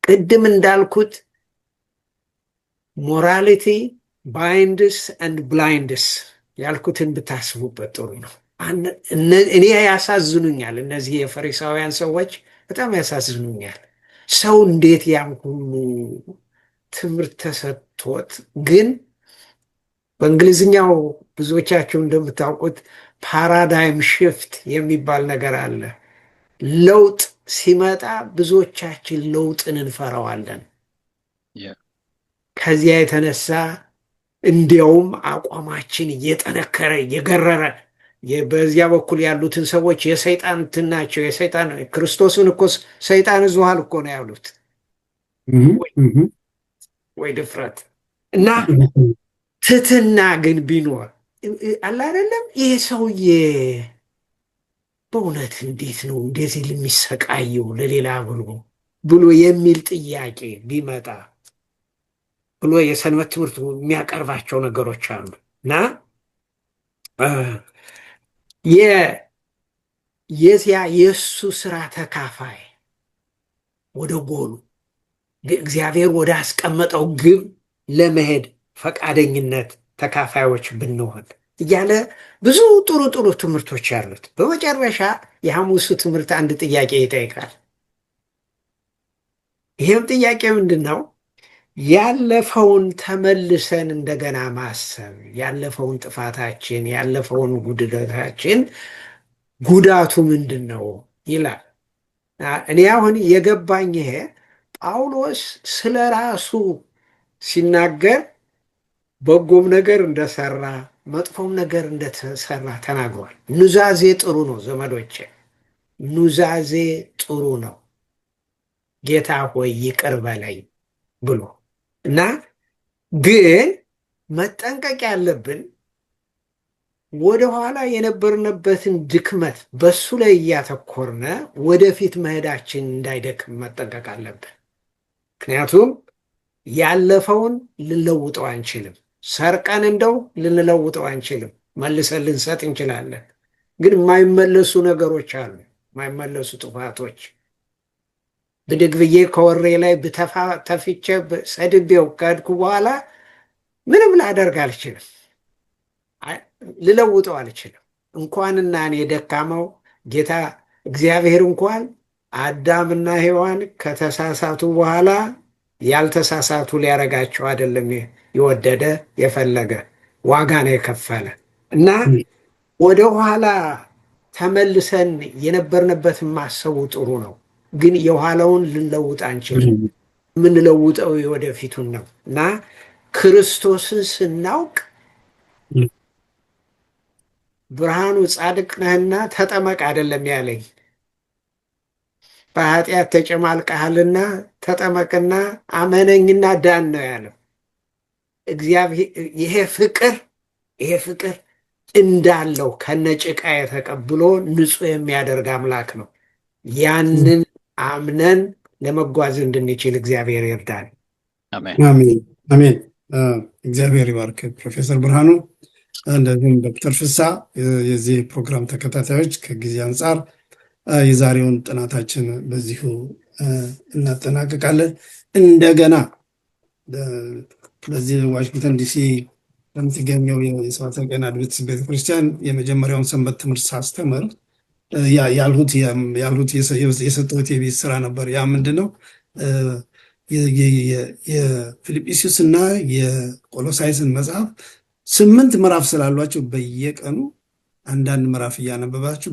ቅድም እንዳልኩት ሞራሊቲ ባይንድስ አንድ ብላይንድስ ያልኩትን ብታስቡበት ጥሩ ነው። እኔ ያሳዝኑኛል፣ እነዚህ የፈሪሳውያን ሰዎች በጣም ያሳዝኑኛል። ሰው እንዴት ያን ሁሉ ትምህርት ተሰጥቶት ግን በእንግሊዝኛው ብዙዎቻችሁ እንደምታውቁት ፓራዳይም ሽፍት የሚባል ነገር አለ። ለውጥ ሲመጣ ብዙዎቻችን ለውጥን እንፈራዋለን። ከዚያ የተነሳ እንዲያውም አቋማችን እየጠነከረ እየገረረ፣ በዚያ በኩል ያሉትን ሰዎች የሰይጣን እንትን ናቸው፣ የሰይጣን ክርስቶስን እኮ ሰይጣን እዙሃል እኮ ነው ያሉት። ወይ ድፍረት! እና ትህትና ግን ቢኖር አለ አይደለም፣ ይሄ ሰውዬ በእውነት እንዴት ነው እንደዚህ የሚሰቃየው ለሌላ ብሎ የሚል ጥያቄ ቢመጣ ብሎ የሰንበት ትምህርቱ የሚያቀርባቸው ነገሮች አሉ እና የዚያ የእሱ ስራ ተካፋይ ወደ ጎሉ እግዚአብሔር ወደ አስቀመጠው ግብ ለመሄድ ፈቃደኝነት ተካፋዮች ብንሆን እያለ ብዙ ጥሩ ጥሩ ትምህርቶች ያሉት። በመጨረሻ የሐሙሱ ትምህርት አንድ ጥያቄ ይጠይቃል። ይህም ጥያቄ ምንድን ነው? ያለፈውን ተመልሰን እንደገና ማሰብ፣ ያለፈውን ጥፋታችን፣ ያለፈውን ጉድለታችን ጉዳቱ ምንድን ነው ይላል። እኔ አሁን የገባኝ ይሄ ጳውሎስ ስለ ራሱ ሲናገር በጎም ነገር እንደሰራ መጥፎም ነገር እንደተሰራ ተናግሯል። ኑዛዜ ጥሩ ነው ዘመዶቼ፣ ኑዛዜ ጥሩ ነው። ጌታ ሆይ ይቅር በለኝ ብሎ እና ግን መጠንቀቅ ያለብን ወደኋላ የነበርንበትን ድክመት በሱ ላይ እያተኮርነ ወደፊት መሄዳችን እንዳይደክም መጠንቀቅ አለብን። ምክንያቱም ያለፈውን ልንለውጠው አንችልም። ሰርቀን እንደው ልንለውጠው አንችልም። መልሰን ልንሰጥ እንችላለን፣ ግን የማይመለሱ ነገሮች አሉ፣ የማይመለሱ ጥፋቶች። ብድግ ብዬ ከወሬ ላይ ተፍቼ ሰድቤው ከሄድኩ በኋላ ምንም ላደርግ አልችልም፣ ልለውጠው አልችልም። እንኳንና እኔ ደካማው ጌታ እግዚአብሔር እንኳን አዳምና ሔዋን ከተሳሳቱ በኋላ ያልተሳሳቱ ሊያረጋቸው አይደለም የወደደ የፈለገ ዋጋ ነው የከፈለ እና ወደ ኋላ ተመልሰን የነበርንበትን ማሰቡ ጥሩ ነው፣ ግን የኋላውን ልንለውጥ አንችልም። የምንለውጠው የወደፊቱን ነው እና ክርስቶስን ስናውቅ ብርሃኑ ጻድቅ ነህና ተጠመቅ አይደለም ያለኝ፣ በኃጢአት ተጨማልቀሃልና ተጠመቅና አመነኝና ዳን ነው ያለው። እግዚአብሔር ይሄ ፍቅር እንዳለው ከነጭቃ የተቀብሎ ንጹሕ የሚያደርግ አምላክ ነው። ያንን አምነን ለመጓዝ እንድንችል እግዚአብሔር ይርዳል። አሜን አሜን። እግዚአብሔር ይባርክ ፕሮፌሰር ብርሃኑ፣ እንደዚሁም ዶክተር ፍስሐ። የዚህ ፕሮግራም ተከታታዮች ከጊዜ አንጻር የዛሬውን ጥናታችን በዚሁ እናጠናቀቃለን። እንደገና ለዚህ ዋሽንግተን ዲሲ በምትገኘው የሰባተ ቀን አድቬንቲስት ቤተክርስቲያን የመጀመሪያውን ሰንበት ትምህርት ሳስተምር ያልሁት የሰጠሁት የቤት ስራ ነበር። ያ ምንድን ነው? የፊልጵስዩስ እና የቆሎሳይስን መጽሐፍ 8 ምዕራፍ ስላሏቸው በየቀኑ አንዳንድ ምዕራፍ እያነበባችሁ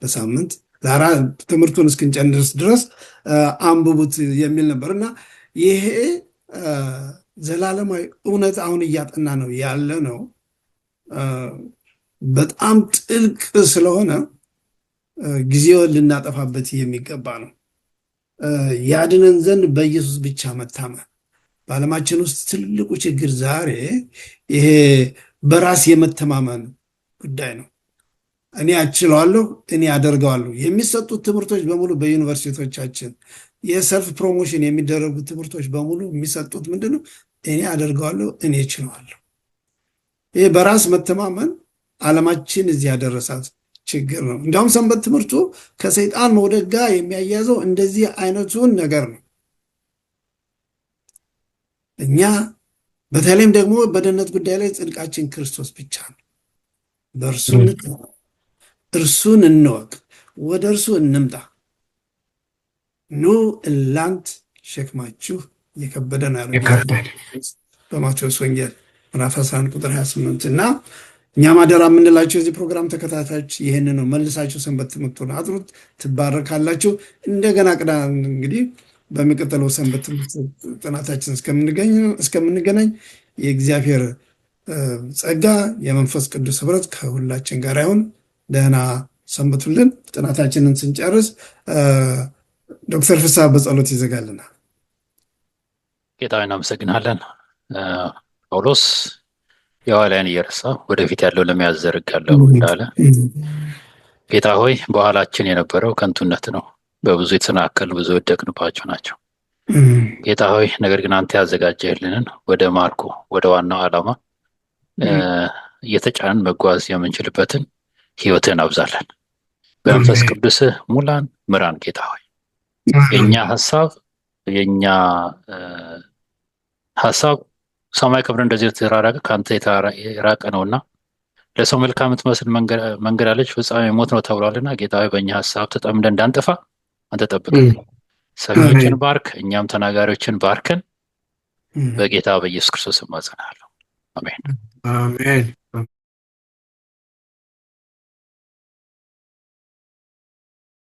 በሳምንት ትምህርቱን እስክንጨርስ ድረስ አንብቡት የሚል ነበር እና ይሄ ዘላለማዊ እውነት አሁን እያጠና ነው ያለ ነው። በጣም ጥልቅ ስለሆነ ጊዜውን ልናጠፋበት የሚገባ ነው። ያድነን ዘንድ በኢየሱስ ብቻ መታመን። በዓለማችን ውስጥ ትልቁ ችግር ዛሬ ይሄ በራስ የመተማመን ጉዳይ ነው። እኔ አችለዋለሁ፣ እኔ አደርገዋለሁ። የሚሰጡት ትምህርቶች በሙሉ በዩኒቨርሲቲዎቻችን የሰልፍ ፕሮሞሽን የሚደረጉት ትምህርቶች በሙሉ የሚሰጡት ምንድነው? እኔ አደርገዋለሁ፣ እኔ እችለዋለሁ። ይሄ በራስ መተማመን ዓለማችን እዚህ ያደረሳት ችግር ነው። እንዲያውም ሰንበት ትምህርቱ ከሰይጣን መውደቅ ጋር የሚያያዘው እንደዚህ አይነቱን ነገር ነው። እኛ በተለይም ደግሞ በደህንነት ጉዳይ ላይ ጽድቃችን ክርስቶስ ብቻ ነው። በእርሱ እርሱን እንወቅ፣ ወደ እርሱ እንምጣ። ኑ እናንት ሸክማችሁ የከበደ ነው በማቴዎስ ወንጌል ምዕራፍ 11 ቁጥር 28 እና እኛም አደራ የምንላቸው የዚህ ፕሮግራም ተከታታዮች ይህን ነው። መልሳችሁ ሰንበት ትምህርቱን አጥኑት፣ ትባረካላችሁ። እንደገና እንግዲህ በሚቀጥለው ሰንበት ትምህርት ጥናታችን እስከምንገናኝ የእግዚአብሔር ጸጋ የመንፈስ ቅዱስ ህብረት ከሁላችን ጋር ይሁን። ደህና ሰንብቱልን። ጥናታችንን ስንጨርስ ዶክተር ፍስሐ በጸሎት ይዘጋልናል። ጌታዊ እናመሰግናለን። ጳውሎስ የኋላያን እየረሳ ወደፊት ያለው ለመያዝ ዘረጋለሁ እንዳለ ጌታ ሆይ በኋላችን የነበረው ከንቱነት ነው፣ በብዙ የተሰናከሉ ብዙ የወደቅንባቸው ናቸው። ጌታ ሆይ ነገር ግን አንተ ያዘጋጀህልንን ወደ ማርኩ ወደ ዋናው ዓላማ እየተጫንን መጓዝ የምንችልበትን ህይወትን አብዛለን። በመንፈስ ቅዱስህ ሙላን፣ ምራን። ጌታ ሆይ የኛ ሐሳብ ሰማይ ክብር እንደዚህ የተራራቀ ከአንተ የራቀ ነውና ለሰው መልካም የምትመስል መንገድ አለች፣ ፍጻሜ ሞት ነው ተብሏልና ጌታ ሆይ በእኛ ሐሳብ ተጠምደን እንዳንጠፋ አንተ ጠብቀን። ሰሚዎችን ባርክ፣ እኛም ተናጋሪዎችን ባርከን። በጌታ በኢየሱስ ክርስቶስ እማጸናለሁ። አሜን።